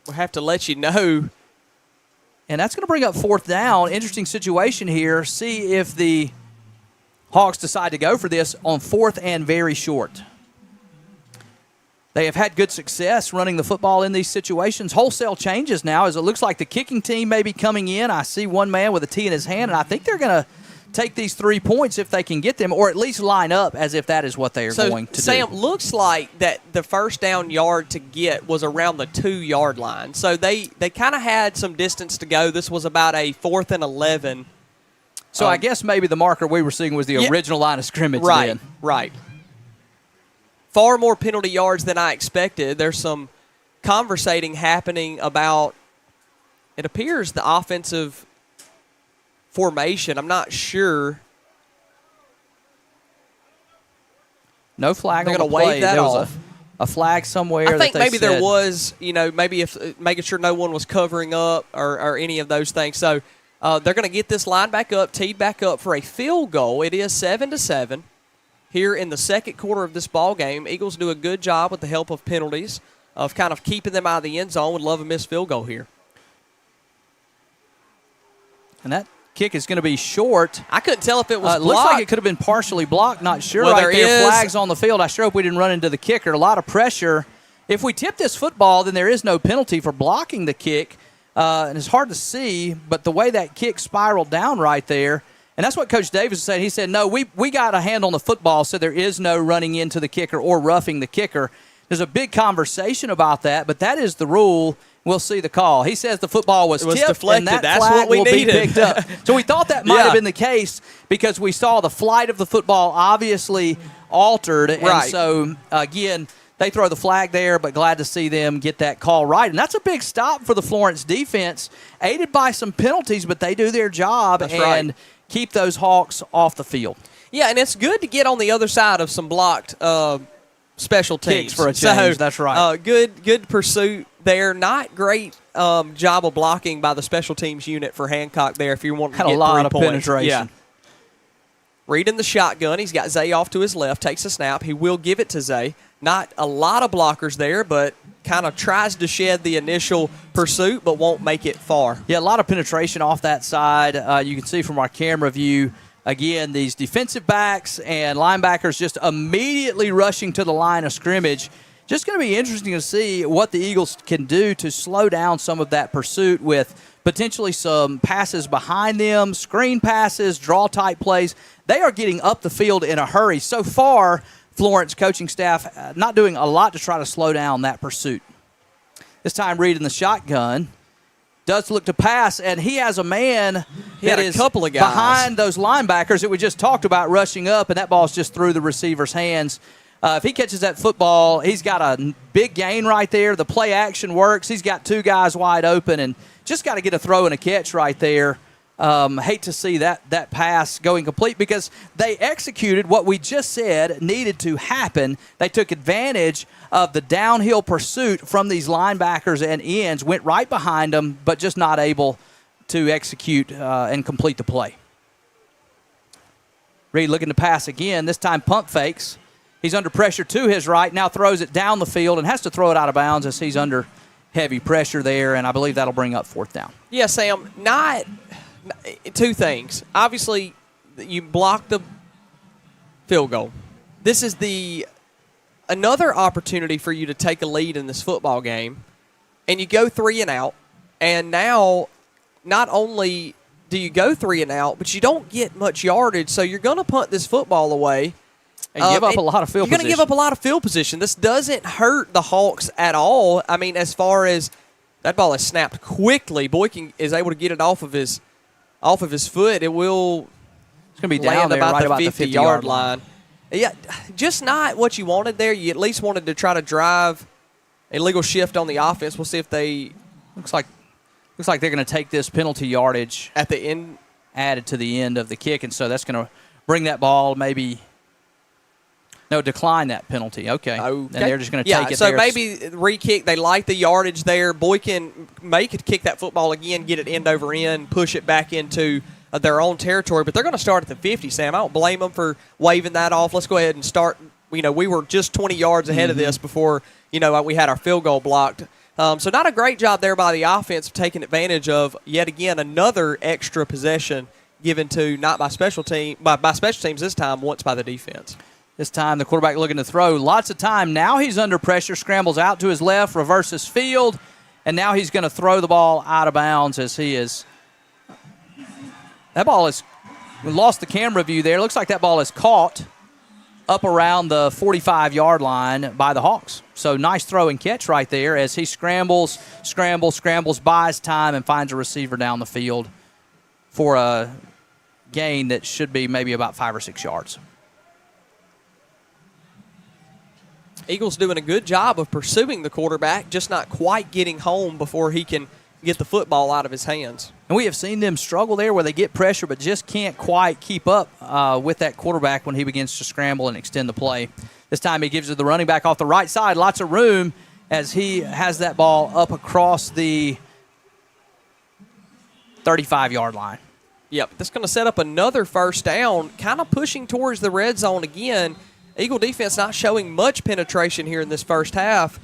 We'll have to let you know. And that's going to bring up fourth down. Interesting situation here. See if the Hawks decide to go for this on fourth and very short. They have had good success running the football in these situations. Wholesale changes now as it looks like the kicking team may be coming in. I see one man with a tee in his hand, and I think they're going to take these 3 points if they can get them, or at least line up as if that is what they are going to do. Sam, looks like that the first down yard to get was around the 2-yard line. So they kind of had some distance to go. This was about a 4th and 11. So I guess maybe the marker we were seeing was the original line of scrimmage. Right, right. Far more penalty yards than I expected. There's some conversating happening about, it appears, the offensive formation. I'm not sure. No flag They're on the gonna play. wave that there was off. a flag somewhere. I think that they maybe said, there was, maybe if making sure no one was covering up or any of those things. So they're going to get this line back up, teed back up for a field goal. It is 7-7 here in the second quarter of this ball game. Eagles do a good job with the help of penalties of kind of keeping them out of the end zone. Would love a missed field goal here. And that kick is going to be short. I couldn't tell if it was blocked. Looks like it could have been partially blocked. Not sure. Well, right there, flags on the field. I sure hope we didn't run into the kicker. A lot of pressure. If we tip this football, then there is no penalty for blocking the kick. And it's hard to see, but the way that kick spiraled down right there, and that's what Coach Davis said. He said, no, we got a hand on the football, so there is no running into the kicker or roughing the kicker. There's a big conversation about that, but that is the rule. We'll see the call. He says the football was tipped, deflected. and that That's flag what we will needed. be picked up. So we thought that might have been the case because we saw the flight of the football obviously altered. And right. So, again, they throw the flag there, but glad to see them get that call right. And that's a big stop for the Florence defense, aided by some penalties, but they do their job and keep those Hawks off the field. Yeah, and it's good to get on the other side of some blocked special teams. Kicks for a change, so, that's right. Good pursuit there. Not great job of blocking by the special teams unit for Hancock there if you want to Had get a lot 3 of points. penetration. Yeah. Reed in the shotgun. He's got Zay off to his left, takes a snap. He will give it to Zay. Not a lot of blockers there, but kind of tries to shed the initial pursuit, but won't make it far. Yeah, a lot of penetration off that side. You can see from our camera view, again, these defensive backs and linebackers just immediately rushing to the line of scrimmage. Just going to be interesting to see what the Eagles can do to slow down some of that pursuit with potentially some passes behind them, screen passes, draw-type plays. They are getting up the field in a hurry. So far, Florence coaching staff not doing a lot to try to slow down that pursuit. This time, Reed in the shotgun does look to pass, and he has a man that is couple of guys behind those linebackers that we just talked about rushing up, and that ball's just through the receiver's hands. If he catches that football, he's got a big gain right there. The play action works. He's got 2 guys wide open and just got to get a throw and a catch right there. Hate to see that pass going complete because they executed what we just said needed to happen. They took advantage of the downhill pursuit from these linebackers and ends, went right behind them, but just not able to execute and complete the play. Reed looking to pass again, this time pump fakes. He's under pressure to his right, now throws it down the field and has to throw it out of bounds as he's under heavy pressure there, and I believe that'll bring up fourth down. Yeah, Sam, not two things. Obviously, you block the field goal. This is another opportunity for you to take a lead in this football game, and you go 3 and out, and now not only do you go 3 and out, but you don't get much yardage, so you're going to punt this football away. And give up a lot of field position. You're going to give up a lot of field position. This doesn't hurt the Hawks at all. I mean, as far as that ball is snapped quickly, Boykin is able to get it off of his foot. It will it's going to be down there about right the about 50-yard line. Yeah, just not what you wanted there. You at least wanted to try to drive a legal shift on the offense. We'll see if they looks like they're going to take this penalty yardage at the end added to the end of the kick, and so that's going to bring that ball decline that penalty. Okay. And they're just going to take it so there. maybe re-kick. They like the yardage there. Boykin could kick that football again, get it end over end, push it back into their own territory. But they're going to start at the 50, Sam. I don't blame them for waving that off. Let's go ahead and start. We were just 20 yards ahead of this before, we had our field goal blocked. So not a great job there by the offense of taking advantage of, yet again, another extra possession given to not by special teams this time, once by the defense. This time the quarterback looking to throw. Lots of time. Now he's under pressure, scrambles out to his left, reverses field, and now he's going to throw the ball out of bounds as he is. That ball is, we lost the camera view there. Looks like that ball is caught up around the 45-yard line by the Hawks. So nice throw and catch right there as he scrambles, buys time, and finds a receiver down the field for a gain that should be maybe about 5 or 6 yards. Eagles doing a good job of pursuing the quarterback, just not quite getting home before he can get the football out of his hands. And we have seen them struggle there where they get pressure but just can't quite keep up with that quarterback when he begins to scramble and extend the play. This time he gives it the running back off the right side. Lots of room as he has that ball up across the 35-yard line. Yep, that's going to set up another first down, kind of pushing towards the red zone again. Eagle defense not showing much penetration here in this first half.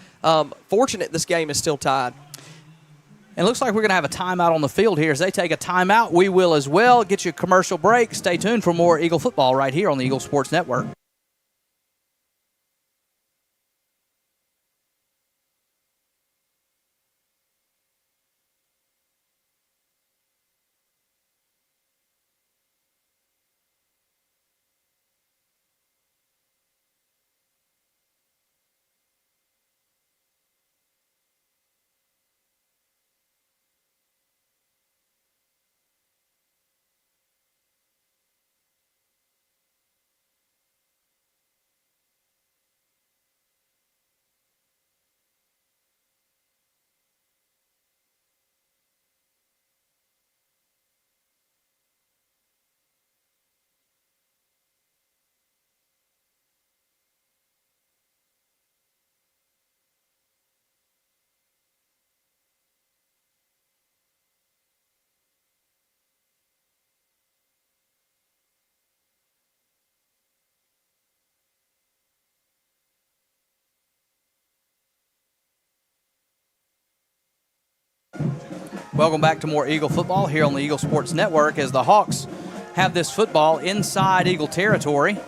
Fortunate this game is still tied. And it looks like we're going to have a timeout on the field here. As they take a timeout, we will as well. Get you a commercial break. Stay tuned for more Eagle football right here on the Eagle Sports Network. Welcome back to more Eagle football here on the Eagle Sports Network as the Hawks have this football inside Eagle territory. So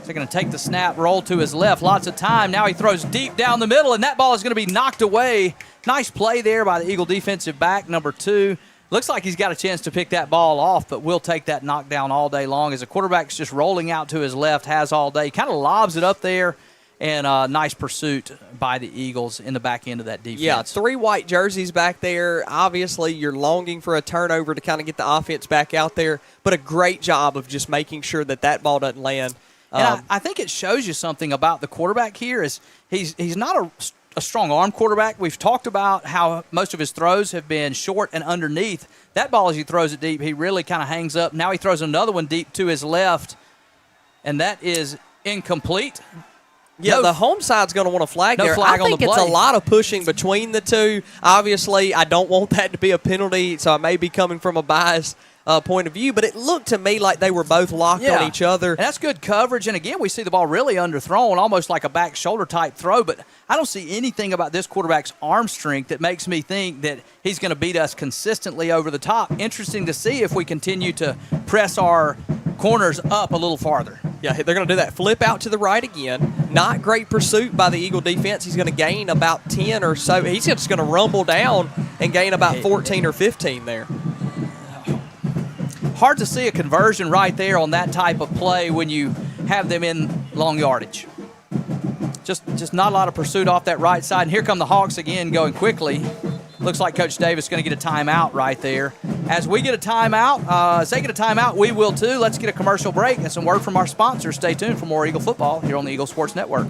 they're going to take the snap, roll to his left. Lots of time. Now he throws deep down the middle, and that ball is going to be knocked away. Nice play there by the Eagle defensive back, number 2. Looks like he's got a chance to pick that ball off, but we'll take that knockdown all day long as the quarterback's just rolling out to his left, has all day. Kind of lobs it up there. And a nice pursuit by the Eagles in the back end of that defense. Yeah, 3 white jerseys back there. Obviously, you're longing for a turnover to kind of get the offense back out there, but a great job of just making sure that ball doesn't land. And I think it shows you something about the quarterback here is he's not a strong arm quarterback. We've talked about how most of his throws have been short and underneath. That ball, as he throws it deep, he really kind of hangs up. Now he throws another one deep to his left, and that is incomplete. Yeah, the home side's going to want to flag there. Flag I think it's a lot of pushing between the two. Obviously, I don't want that to be a penalty, so I may be coming from a biased point of view, but it looked to me like they were both locked on each other. And that's good coverage, and again, we see the ball really underthrown, almost like a back shoulder type throw, but I don't see anything about this quarterback's arm strength that makes me think that he's going to beat us consistently over the top. Interesting to see if we continue to press our corners up a little farther. Yeah, they're going to do that. Flip out to the right again. Not great pursuit by the Eagle defense. He's going to gain about 10 or so. He's just going to rumble down and gain about 14 or 15 there. Hard to see a conversion right there on that type of play when you have them in long yardage. Just not a lot of pursuit off that right side. And here come the Hawks again going quickly. Looks like Coach Davis is going to get a timeout right there. As we get a timeout, as they get a timeout, we will too. Let's get a commercial break and some word from our sponsors. Stay tuned for more Eagle football here on the Eagle Sports Network.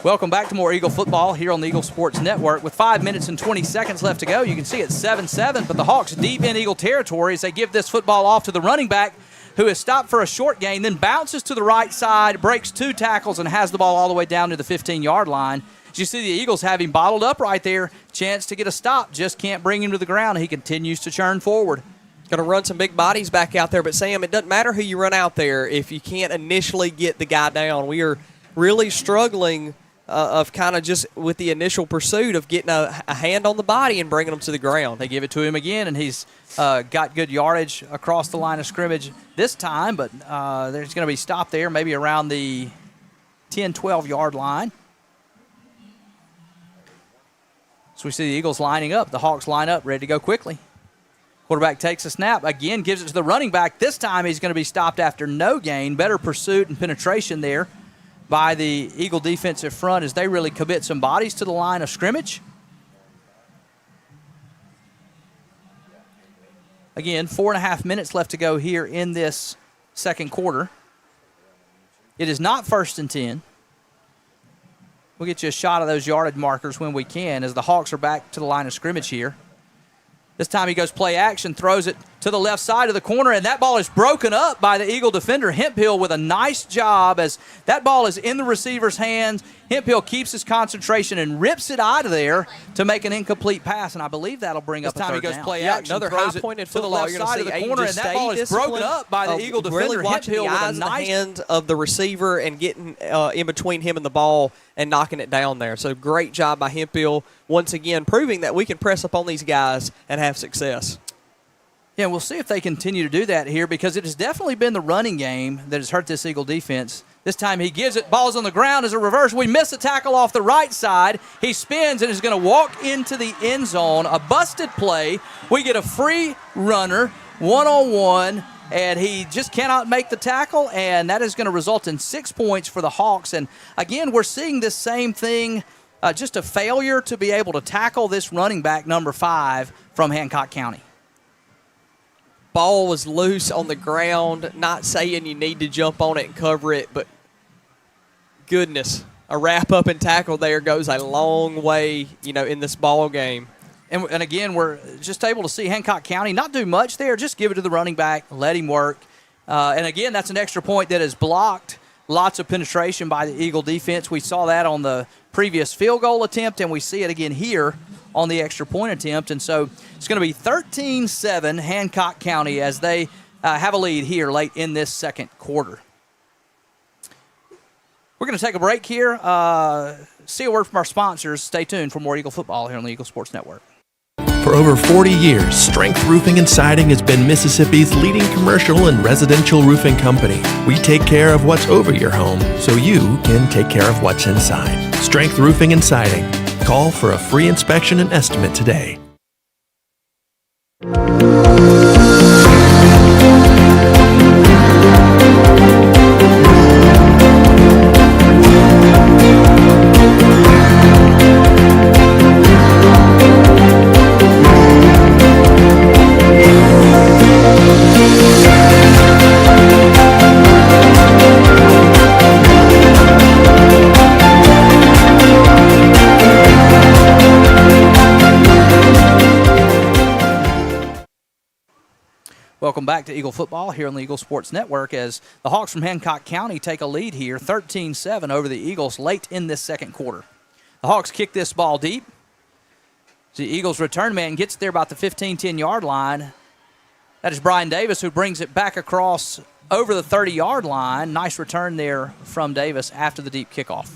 Welcome back to more Eagle football here on the Eagle Sports Network. With 5 minutes and 20 seconds left to go, you can see it's 7-7, but the Hawks deep in Eagle territory as they give this football off to the running back, who is stopped for a short gain, then bounces to the right side, breaks 2 tackles, and has the ball all the way down to the 15-yard line. As you see, the Eagles have him bottled up right there. Chance to get a stop, just can't bring him to the ground. He continues to churn forward. Going to run some big bodies back out there, but Sam, it doesn't matter who you run out there if you can't initially get the guy down. We are really struggling of kind of just with the initial pursuit of getting a hand on the body and bringing him to the ground. They give it to him again, and he's got good yardage across the line of scrimmage this time, but there's going to be stopped there, maybe around the 10, 12-yard line. So we see the Eagles lining up. The Hawks line up, ready to go quickly. Quarterback takes a snap, again gives it to the running back. This time he's going to be stopped after no gain. Better pursuit and penetration there by the Eagle defensive front as they really commit some bodies to the line of scrimmage. Again, 4.5 minutes left to go here in this second quarter. It is not 1st and 10. We'll get you a shot of those yardage markers when we can as the Hawks are back to the line of scrimmage here. This time he goes play action, throws it to the left side of the corner, and that ball is broken up by the Eagle defender, Hemphill, with a nice job as that ball is in the receiver's hands. Hemphill keeps his concentration and rips it out of there to make an incomplete pass, and I believe that'll bring up a third down. This time he goes play action, another high-pointed to the left side of the corner, and that ball is broken up by the Eagle defender, really watching Hemphill, the eyes with a nice hand of the receiver and getting in between him and the ball and knocking it down there. So great job by Hemphill, once again proving that we can press up on these guys and have success. Yeah, we'll see if they continue to do that here because it has definitely been the running game that has hurt this Eagle defense. This time he gives it, ball's on the ground as a reverse. We miss a tackle off the right side. He spins and is going to walk into the end zone. A busted play. We get a free runner, one-on-one, and he just cannot make the tackle, and that is going to result in 6 points for the Hawks. And, again, we're seeing this same thing, just a failure to be able to tackle this running back, number 5, from Hancock County. Ball was loose on the ground, not saying you need to jump on it and cover it, but goodness, a wrap-up and tackle there goes a long way, in this ball game. And again, we're just able to see Hancock County not do much there, just give it to the running back, let him work. And again, that's an extra point that is blocked. Lots of penetration by the Eagle defense. We saw that on the previous field goal attempt, and we see it again here on the extra point attempt. And so it's going to be 13-7 Hancock County as they have a lead here late in this second quarter. We're going to take a break here. See a word from our sponsors. Stay tuned for more Eagle football here on the Eagle Sports Network. For over 40 years, Strength Roofing and Siding has been Mississippi's leading commercial and residential roofing company. We take care of what's over your home so you can take care of what's inside. Strength Roofing and Siding. Call for a free inspection and estimate today. Welcome back to Eagle Football here on the Eagle Sports Network as the Hawks from Hancock County take a lead here, 13-7 over the Eagles late in this second quarter. The Hawks kick this ball deep. The Eagles return man gets there about the 15-10-yard line. That is Brian Davis who brings it back across over the 30-yard line. Nice return there from Davis after the deep kickoff.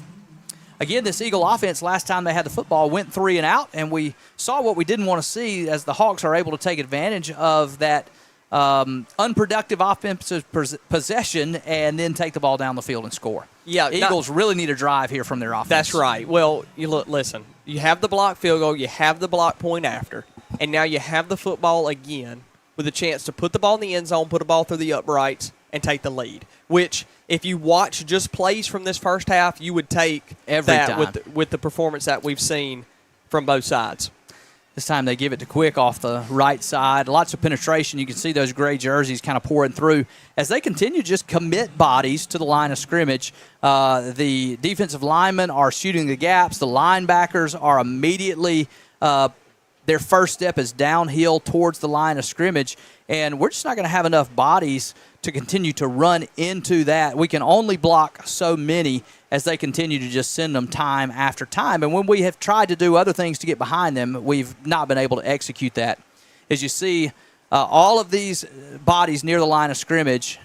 Again, this Eagle offense, last time they had the football, went 3 and out, and we saw what we didn't want to see as the Hawks are able to take advantage of that unproductive offensive possession and then take the ball down the field and score. Yeah, Eagles really need a drive here from their offense. That's right. Well, listen, you have the block field goal, you have the block point after, and now you have the football again with a chance to put the ball in the end zone, put a ball through the uprights, and take the lead, which if you watch just plays from this first half, you would take every that time with the performance that we've seen from both sides. This time they give it to Quick off the right side. Lots of penetration. You can see those gray jerseys kind of pouring through as they continue to just commit bodies to the line of scrimmage. The defensive linemen are shooting the gaps. The linebackers are immediately their first step is downhill towards the line of scrimmage, and we're just not going to have enough bodies to continue to run into that. We can only block so many as they continue to just send them time after time. And when we have tried to do other things to get behind them, we've not been able to execute that. As you see, all of these bodies near the line of scrimmage,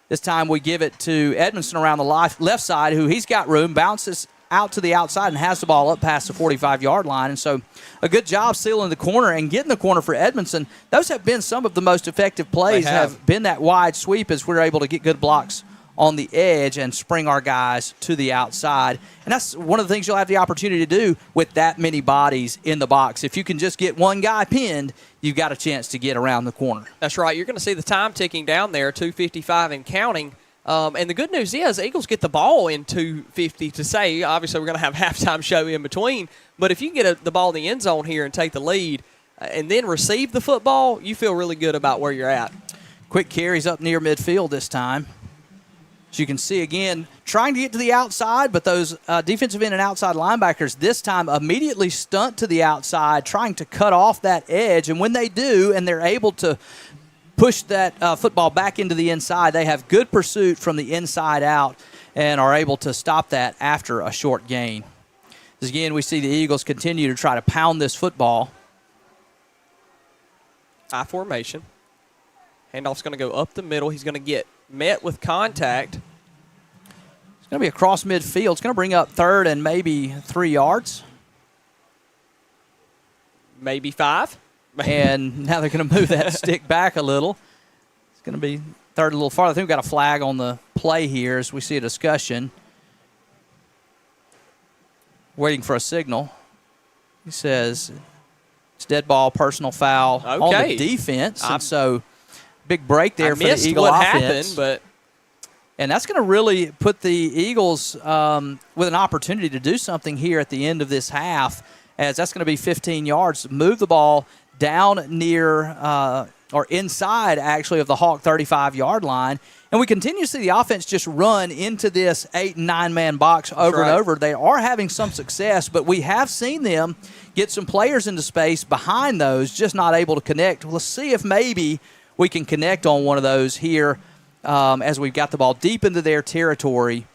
this time we give it to Edmondson around the left side, who he's got room, bounces out to the outside and has the ball up past the 45-yard line. And so a good job sealing the corner and getting the corner for Edmondson. Those have been some of the most effective plays, have been that wide sweep as we're able to get good blocks on the edge and spring our guys to the outside. And that's one of the things you'll have the opportunity to do with that many bodies in the box. If you can just get one guy pinned, you've got a chance to get around the corner. That's right. You're going to see the time ticking down there, 2:55 and counting. And the good news is Eagles get the ball in 2:50 to say. Obviously, we're going to have halftime show in between. But if you get the ball in the end zone here and take the lead and then receive the football, you feel really good about where you're at. Quick carries up near midfield this time. As you can see, again, trying to get to the outside, but those defensive end and outside linebackers this time immediately stunt to the outside, trying to cut off that edge. And when they do and they're able to push that football back into the inside, they have good pursuit from the inside out and are able to stop that after a short gain. As again, we see the Eagles continue to try to pound this football. I formation. Handoff's going to go up the middle. He's going to get met with contact. It's going to be across midfield. It's going to bring up third and maybe 3 yards. Maybe 5. And now they're going to move that stick back a little. It's going to be third a little farther. I think we've got a flag on the play here as we see a discussion. Waiting for a signal. He says it's dead ball, personal foul on the defense. And so big break there for the Eagle offense. And that's going to really put the Eagles with an opportunity to do something here at the end of this half, as that's going to be 15 yards. Move the ball down near or inside, actually, of the Hawk 35-yard line. And we continue to see the offense just run into this 8- and 9-man box over and over. They are having some success, but we have seen them get some players into space behind those, just not able to connect. Let's see if maybe we can connect on one of those here as we've got the ball deep into their territory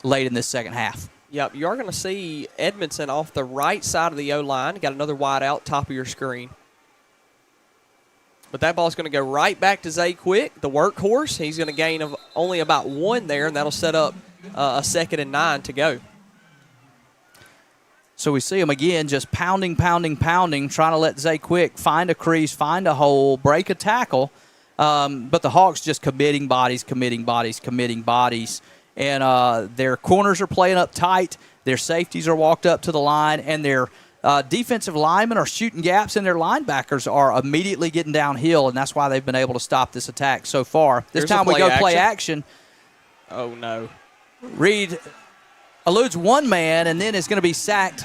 late in this second half. Yep, you are going to see Edmondson off the right side of the O-line. Got another wide out, top of your screen. But that ball's going to go right back to Zay Quick, the workhorse. He's going to gain of only about 1 there, and that'll set up a 2nd and 9 to go. So we see him again just pounding, trying to let Zay Quick find a crease, find a hole, break a tackle. But the Hawks just committing bodies. And their corners are playing up tight. Their safeties are walked up to the line, and their defensive linemen are shooting gaps, and their linebackers are immediately getting downhill, and that's why they've been able to stop this attack so far. This time we go play action. Oh, no. Reed eludes one man and then is going to be sacked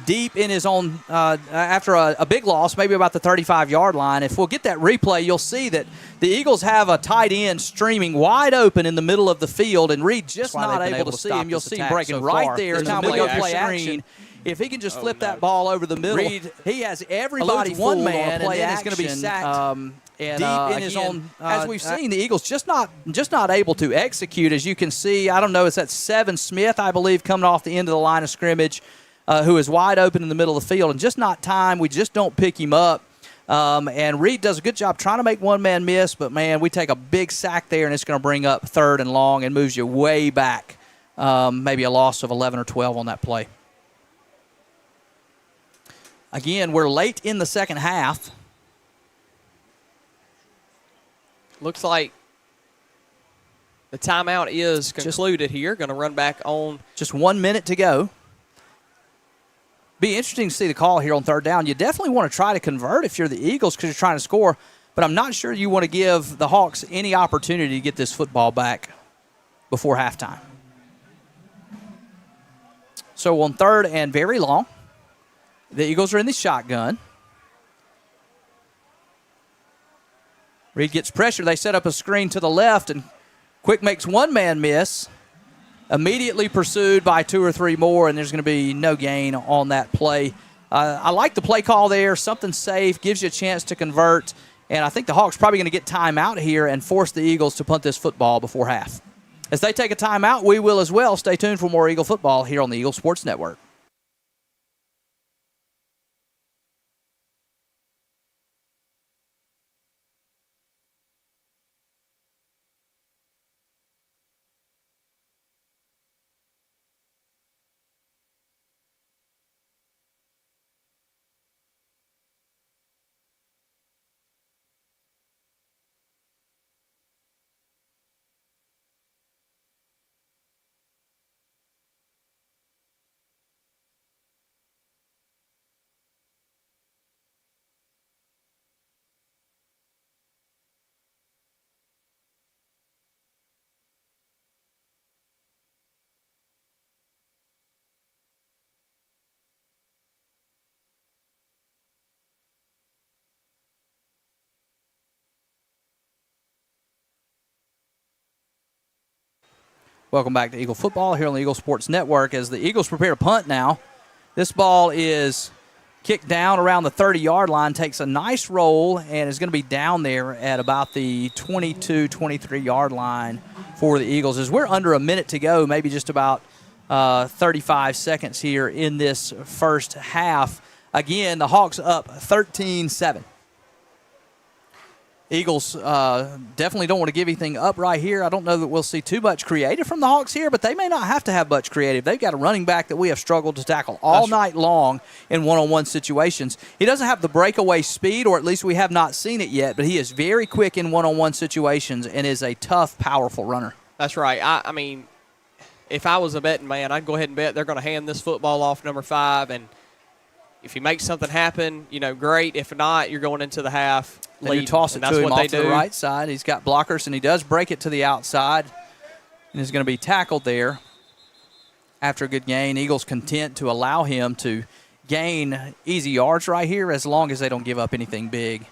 deep in his own after a big loss, maybe about the 35-yard line. If we'll get that replay, you'll see that the Eagles have a tight end streaming wide open in the middle of the field, and Reed just not able to see him. You'll see him breaking right there in the middle of play action. If he can just flip that ball over the middle, Reed, he has everybody one man, and then he's going to be sacked deep in his own. As we've seen, the Eagles just not able to execute. As you can see, I don't know, it's that Seven Smith, I believe, coming off the end of the line of scrimmage, who is wide open in the middle of the field, and just not time. We just don't pick him up. And Reed does a good job trying to make one man miss, but, man, we take a big sack there, and it's going to bring up 3rd and long and moves you way back, maybe a loss of 11 or 12 on that play. Again, we're late in the second half. Looks like the timeout is concluded here. Going to run back on. Just 1 minute to go. Be interesting to see the call here on 3rd down. You definitely want to try to convert if you're the Eagles because you're trying to score, but I'm not sure you want to give the Hawks any opportunity to get this football back before halftime. So on 3rd and very long, the Eagles are in the shotgun. Reed gets pressure. They set up a screen to the left, and Quick makes one man miss. Immediately pursued by 2 or 3 more, and there's going to be no gain on that play. I like the play call there. Something safe, gives you a chance to convert, and I think the Hawks probably going to get timeout here and force the Eagles to punt this football before half. As they take a timeout, we will as well. Stay tuned for more Eagle football here on the Eagle Sports Network. Welcome back to Eagle Football here on the Eagle Sports Network as the Eagles prepare to punt now. This ball is kicked down around the 30-yard line, takes a nice roll, and is going to be down there at about the 22, 23-yard line for the Eagles. As we're under a minute to go, maybe just about 35 seconds here in this first half. Again, the Hawks up 13-7. Eagles definitely don't want to give anything up right here. I don't know that we'll see too much creative from the Hawks here, but they may not have to have much creative. They've got a running back that we have struggled to tackle all night long in one-on-one situations. He doesn't have the breakaway speed, or at least we have not seen it yet, but he is very quick in one-on-one situations and is a tough, powerful runner. That's right. I mean, if I was a betting man, I'd go ahead and bet they're going to hand this football off number 5, and if he makes something happen, great. If not, you're going into the half lead. They toss it to him off to the right side. He's got blockers, and he does break it to the outside. And is going to be tackled there after a good gain. Eagles content to allow him to gain easy yards right here as long as they don't give up anything big.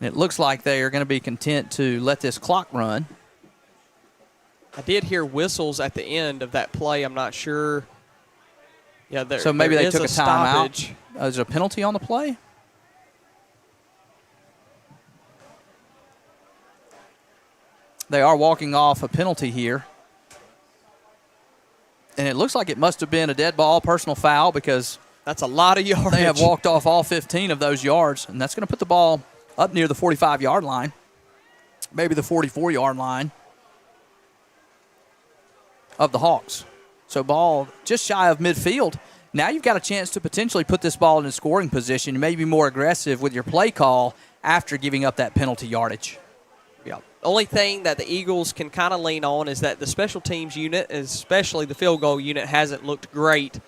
And it looks like they are going to be content to let this clock run. I did hear whistles at the end of that play. I'm not sure. Yeah, so maybe they took a timeout. Is there a penalty on the play? They are walking off a penalty here. And it looks like it must have been a dead ball, personal foul, because that's a lot of yardage. They have walked off all 15 of those yards, and that's going to put the ball up near the 45-yard line, maybe the 44-yard line of the Hawks. So ball just shy of midfield. Now you've got a chance to potentially put this ball in a scoring position. You may be more aggressive with your play call after giving up that penalty yardage. Yeah. Only thing that the Eagles can kind of lean on is that the special teams unit, especially the field goal unit, hasn't looked great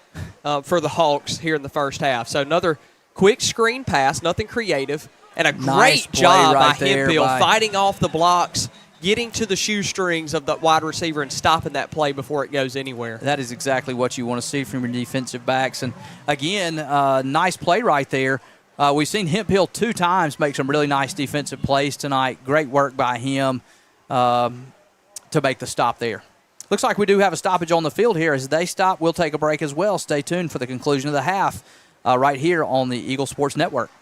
for the Hawks here in the first half. So another quick screen pass, nothing creative, and a Nice great job right by there Hemphill by- fighting off the blocks, getting to the shoestrings of the wide receiver and stopping that play before it goes anywhere. That is exactly what you want to see from your defensive backs. And, again, nice play right there. We've seen Hemphill 2 times make some really nice defensive plays tonight. Great work by him to make the stop there. Looks like we do have a stoppage on the field here. As they stop, we'll take a break as well. Stay tuned for the conclusion of the half right here on the Eagle Sports Network.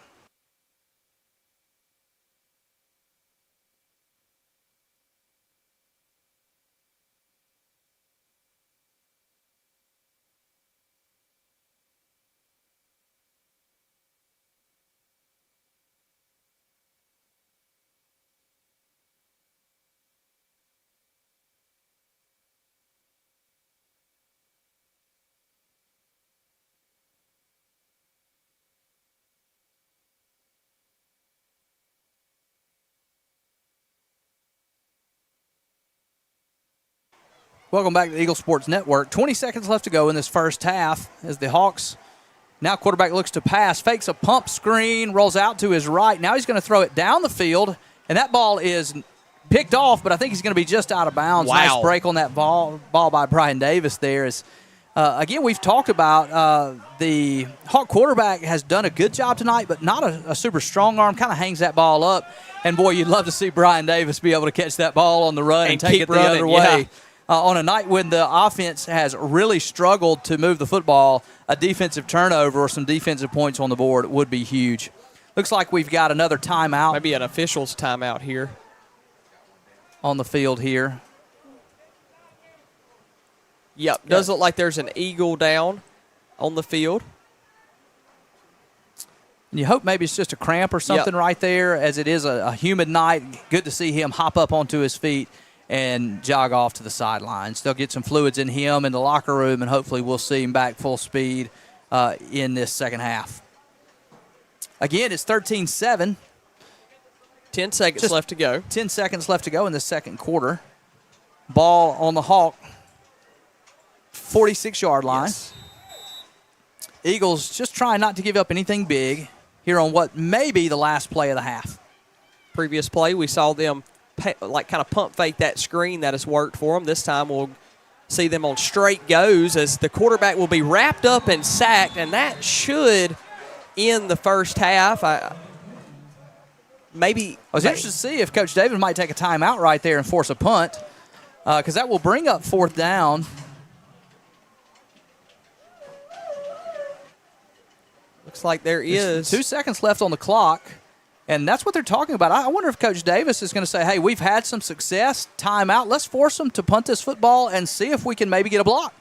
Welcome back to the Eagle Sports Network. 20 seconds left to go in this first half as the Hawks, now quarterback looks to pass, fakes a pump screen, rolls out to his right. Now he's going to throw it down the field, and that ball is picked off, but I think he's going to be just out of bounds. Wow. Nice break on that ball by Brian Davis there. Again, we've talked about the Hawk quarterback has done a good job tonight, but not a super strong arm, kind of hangs that ball up. And, boy, you'd love to see Brian Davis be able to catch that ball on the run and take keep it the running, other yeah. way. On a night when the offense has really struggled to move the football, a defensive turnover or some defensive points on the board would be huge. Looks like we've got another timeout. Maybe an official's timeout here on the field here. Yep, does look like there's an Eagle down on the field. And you hope maybe it's just a cramp or something right there, as it is a humid night. Good to see him hop up onto his feet and jog off to the sidelines. They'll get some fluids in him in the locker room, and hopefully we'll see him back full speed in this second half. Again, it's 13-7. 10 seconds Just left to go. 10 seconds left to go in the second quarter. Ball on the Hawk, 46-yard line. Yes. Eagles just trying not to give up anything big here on what may be the last play of the half. Previous play, we saw them kind of pump fake that screen that has worked for them. This time we'll see them on straight goes as the quarterback will be wrapped up and sacked, and that should end the first half. I was interested to see if Coach Davis might take a timeout right there and force a punt, because that will bring up fourth down. Looks like there is 2 seconds left on the clock, and that's what they're talking about. I wonder if Coach Davis is going to say, hey, we've had some success, timeout. Let's force them to punt this football and see if we can maybe get a block.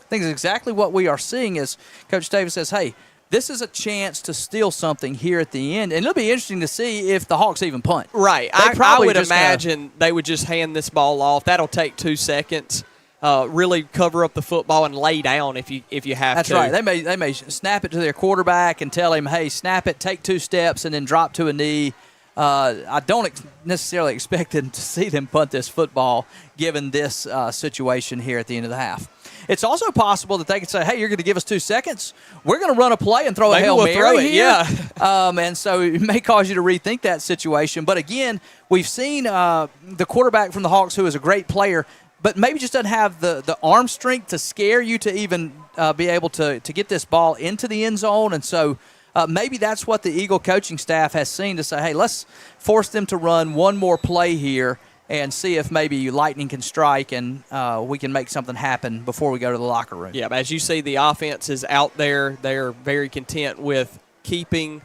I think it's exactly what we are seeing as Coach Davis says, hey, this is a chance to steal something here at the end, and it'll be interesting to see if the Hawks even punt. Right. I would imagine they would just hand this ball off. That'll take 2 seconds. Really cover up the football and lay down if you have That's to. right. They may snap it to their quarterback and tell him, hey, snap it, take 2 steps, and then drop to a knee. I don't necessarily expect them to see them punt this football given this situation here at the end of the half. It's also possible that they could say, hey, you're going to give us 2 seconds. We're going to run a play and throw a Hail Mary here. And so it may cause you to rethink that situation. But, again, we've seen the quarterback from the Hawks, who is a great player, but maybe just doesn't have the arm strength to scare you to even be able to get this ball into the end zone. And so maybe that's what the Eagle coaching staff has seen to say, hey, let's force them to run one more play here and see if maybe lightning can strike and we can make something happen before we go to the locker room. Yeah, but as you see, the offense is out there. They're very content with keeping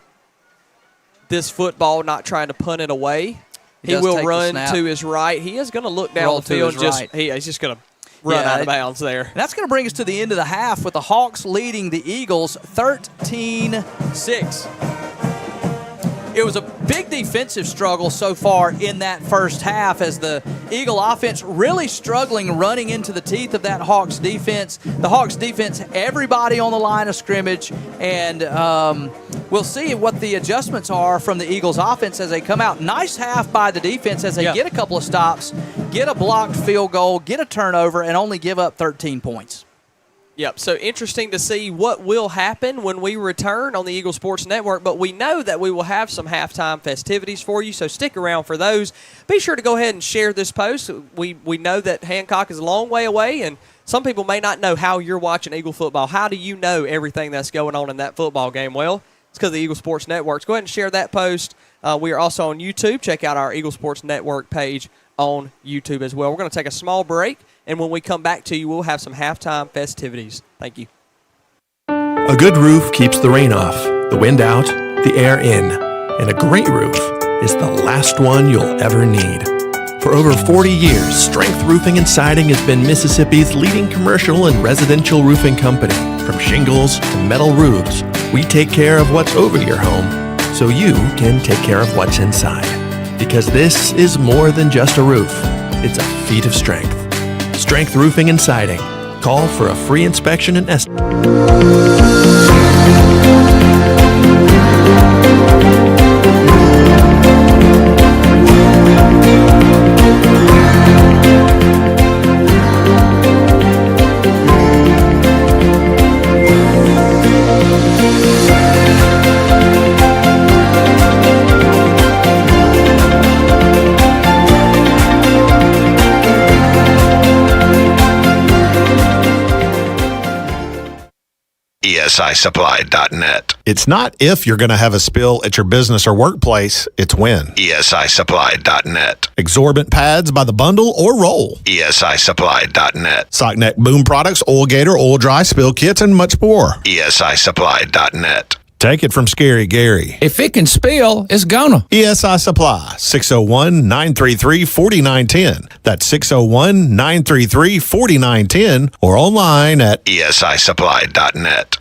this football, not trying to punt it away. He does will take the run snap. to his right. He is going to look down Roll the to field. his right. He's just going to run out of bounds there. And that's going to bring us to the end of the half with the Hawks leading the Eagles 13-6. It was a big defensive struggle so far in that first half as the Eagle offense really struggling running into the teeth of that Hawks defense. The Hawks defense, everybody on the line of scrimmage, and we'll see what the adjustments are from the Eagles offense as they come out. Nice half by the defense as they get a couple of stops, get a blocked field goal, get a turnover, and only give up 13 points. Yep, so interesting to see what will happen when we return on the Eagle Sports Network, but we know that we will have some halftime festivities for you, so stick around for those. Be sure to go ahead and share this post. We know that Hancock is a long way away, and some people may not know how you're watching Eagle football. How do you know everything that's going on in that football game? Well, it's because of the Eagle Sports Network. So go ahead and share that post. We are also on YouTube. Check out our Eagle Sports Network page on YouTube as well. We're going to take a small break, and when we come back to you, we'll have some halftime festivities. Thank you. A good roof keeps the rain off, the wind out, the air in. And a great roof is the last one you'll ever need. For over 40 years, Strength Roofing and Siding has been Mississippi's leading commercial and residential roofing company. From shingles to metal roofs, we take care of what's over your home so you can take care of what's inside. Because this is more than just a roof. It's a feat of strength. Strength Roofing and Siding. Call for a free inspection and estimate. ESISupply.net. It's not if you're going to have a spill at your business or workplace, it's when. ESISupply.net. Exorbitant pads by the bundle or roll. ESISupply.net. Sockneck boom products, oil gator, oil dry, spill kits, and much more. ESISupply.net. Take it from Scary Gary. If it can spill, it's gonna. ESI Supply, 601-933-4910. That's 601-933-4910 or online at ESISupply.net.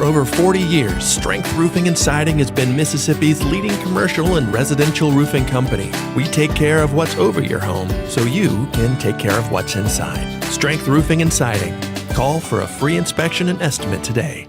For over 40 years, Strength Roofing and Siding has been Mississippi's leading commercial and residential roofing company. We take care of what's over your home so you can take care of what's inside. Strength Roofing and Siding. Call for a free inspection and estimate today.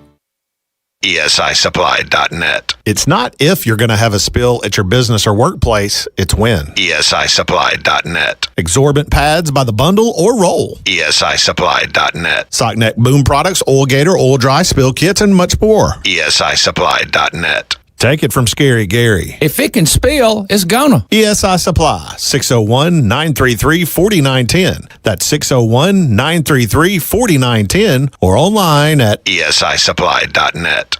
ESISupply.net. It's not if you're going to have a spill at your business or workplace, it's when. ESISupply.net. Exorbitant pads by the bundle or roll. ESISupply.net. Sock neck boom products, oil gator, oil dry, spill kits, and much more. ESISupply.net. Take it from Scary Gary. If it can spill, it's gonna. ESI Supply, 601-933-4910. That's 601-933-4910 or online at ESISupply.net.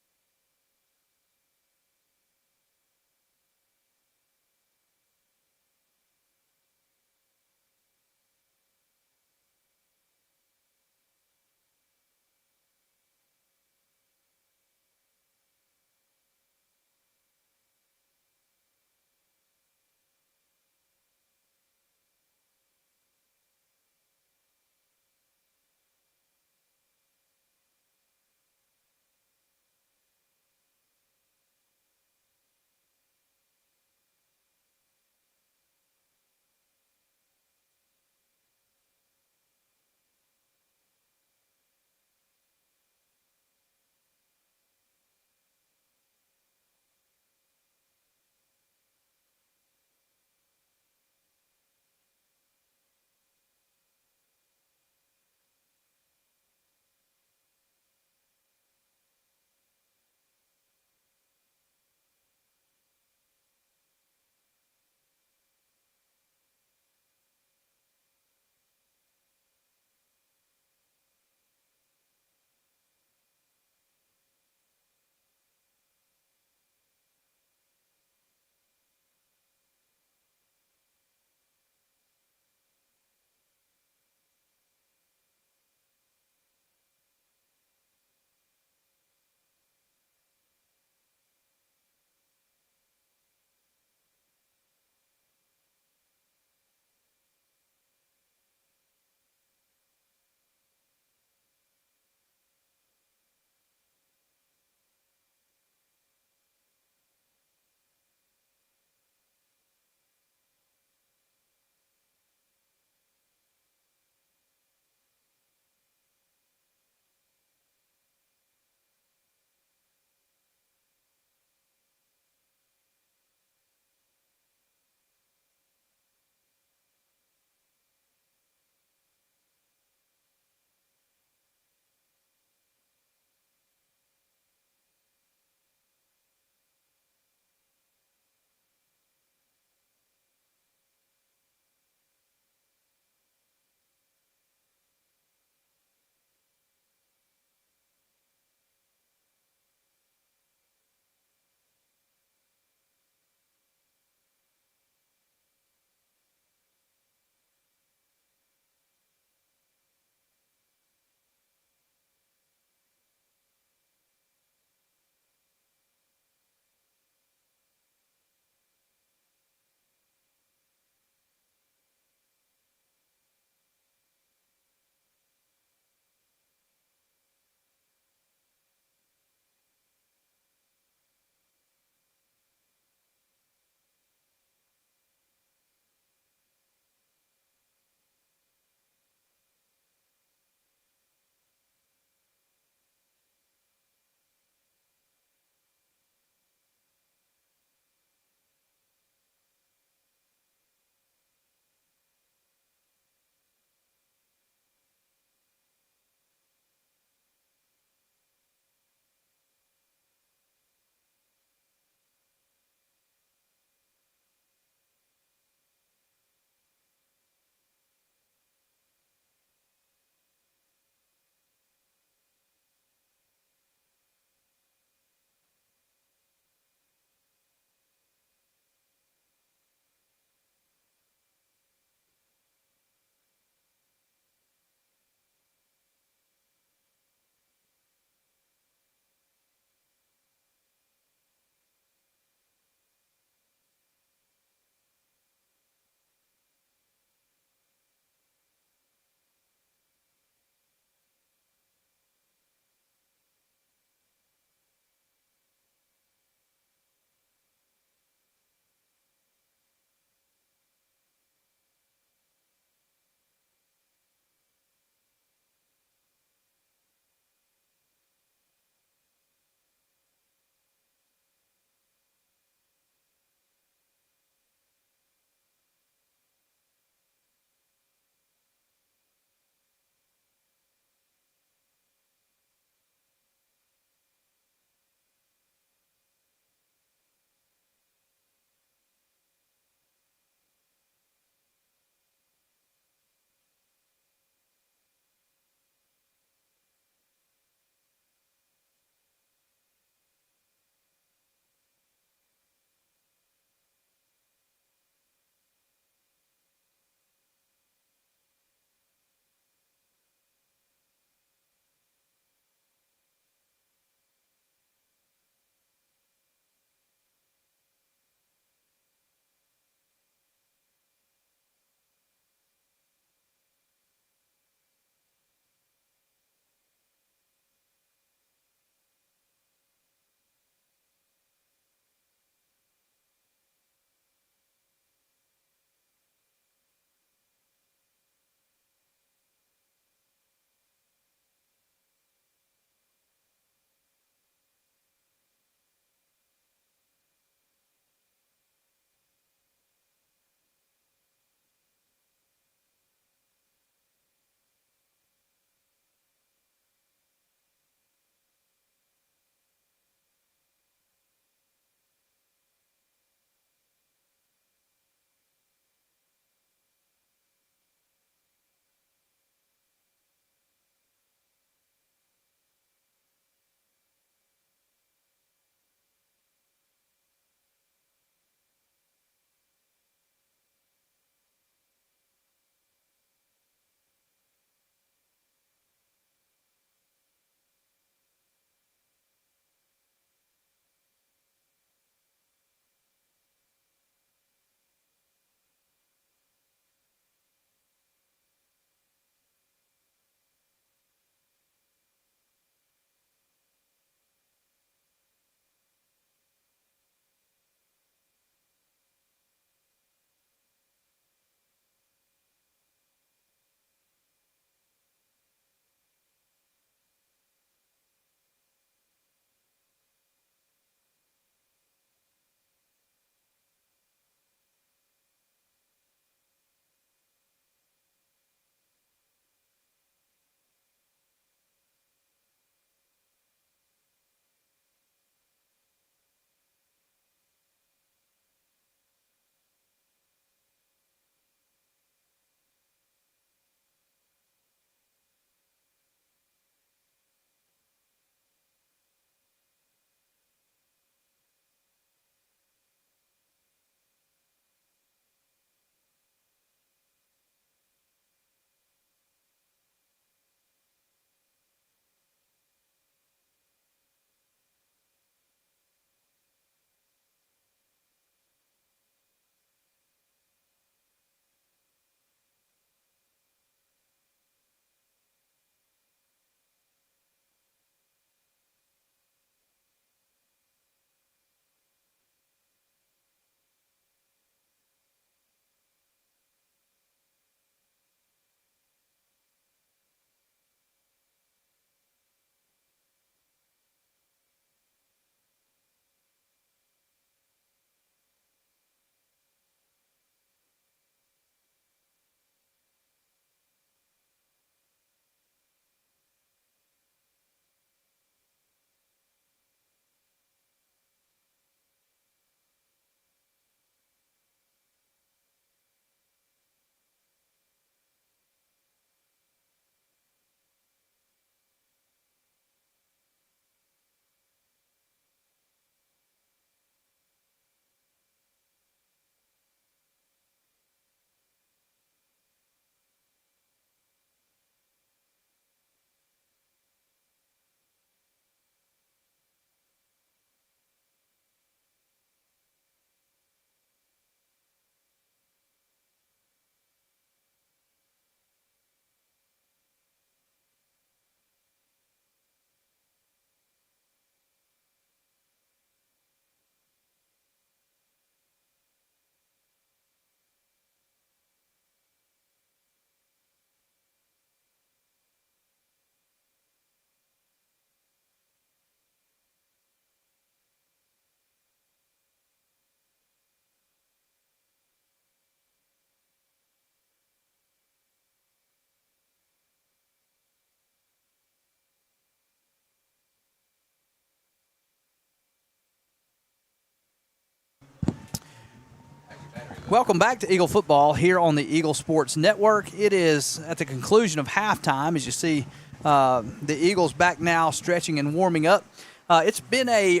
Welcome back to Eagle Football here on the Eagle Sports Network. It is at the conclusion of halftime, as you see the Eagles back now stretching and warming up. It's been a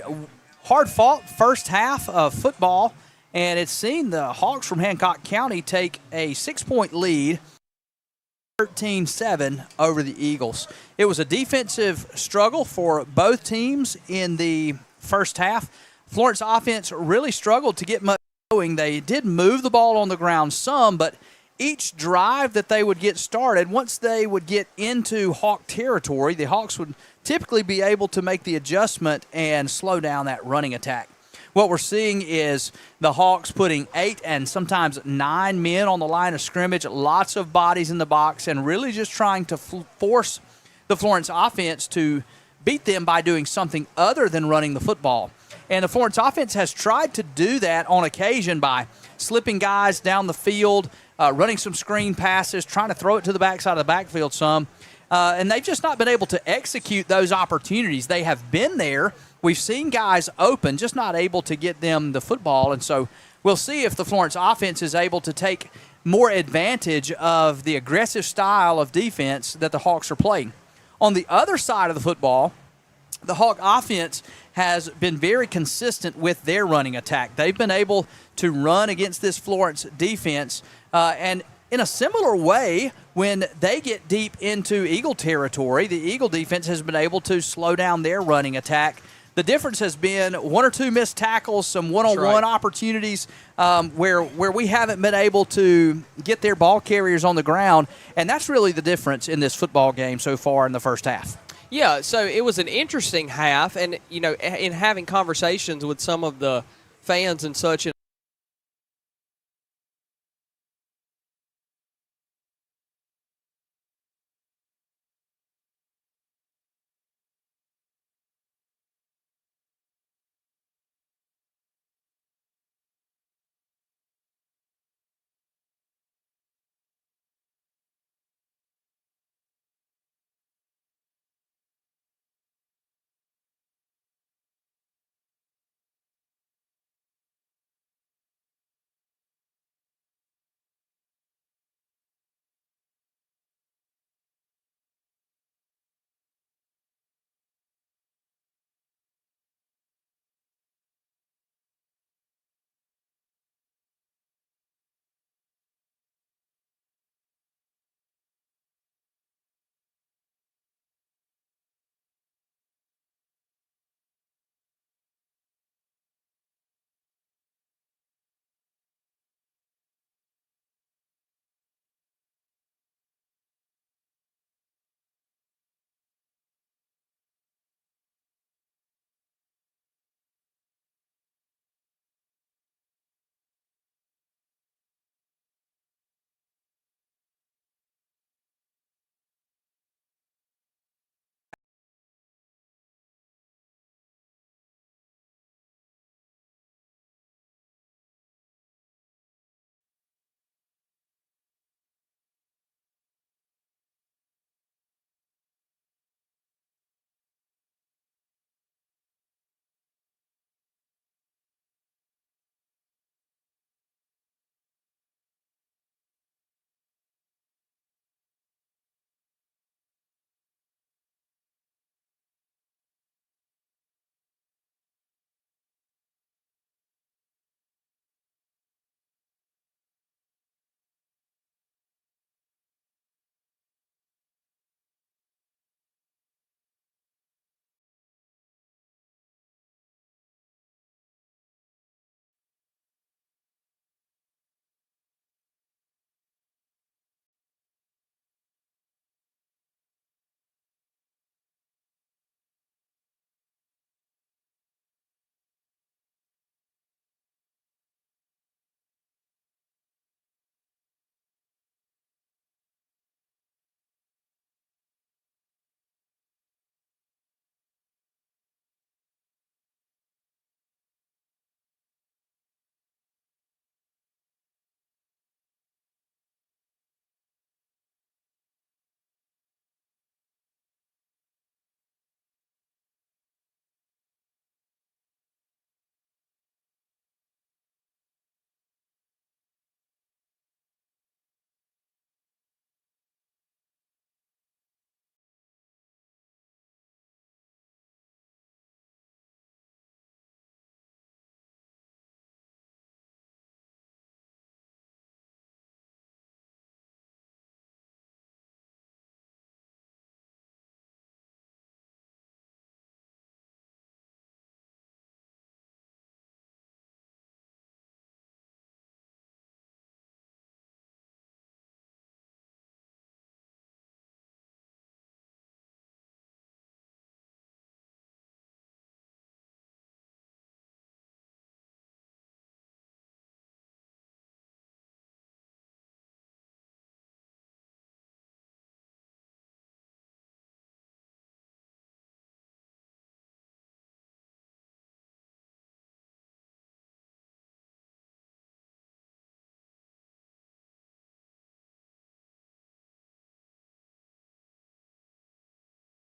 hard-fought first half of football, and it's seen the Hawks from Hancock County take a 6-point lead, 13-7 over the Eagles. It was a defensive struggle for both teams in the first half. Florence offense really struggled to get much going. They did move the ball on the ground some, but each drive that they would get started, once they would get into Hawk territory, the Hawks would typically be able to make the adjustment and slow down that running attack. What we're seeing is the Hawks putting 8 and sometimes 9 men on the line of scrimmage, lots of bodies in the box, and really just trying to force the Florence offense to beat them by doing something other than running the football. And the Florence offense has tried to do that on occasion by slipping guys down the field, running some screen passes, trying to throw it to the backside of the backfield some. And they've just not been able to execute those opportunities. They have been there. We've seen guys open, just not able to get them the football. And so we'll see if the Florence offense is able to take more advantage of the aggressive style of defense that the Hawks are playing. On the other side of the football, the Hawk offense has been very consistent with their running attack. They've been able to run against this Florence defense, and in a similar way, when they get deep into Eagle territory, the Eagle defense has been able to slow down their running attack. The difference has been 1 or 2 missed tackles, some one-on-one opportunities where we haven't been able to get their ball carriers on the ground, and that's really the difference in this football game so far in the first half. Yeah, so it was an interesting half, and, in having conversations with some of the fans and such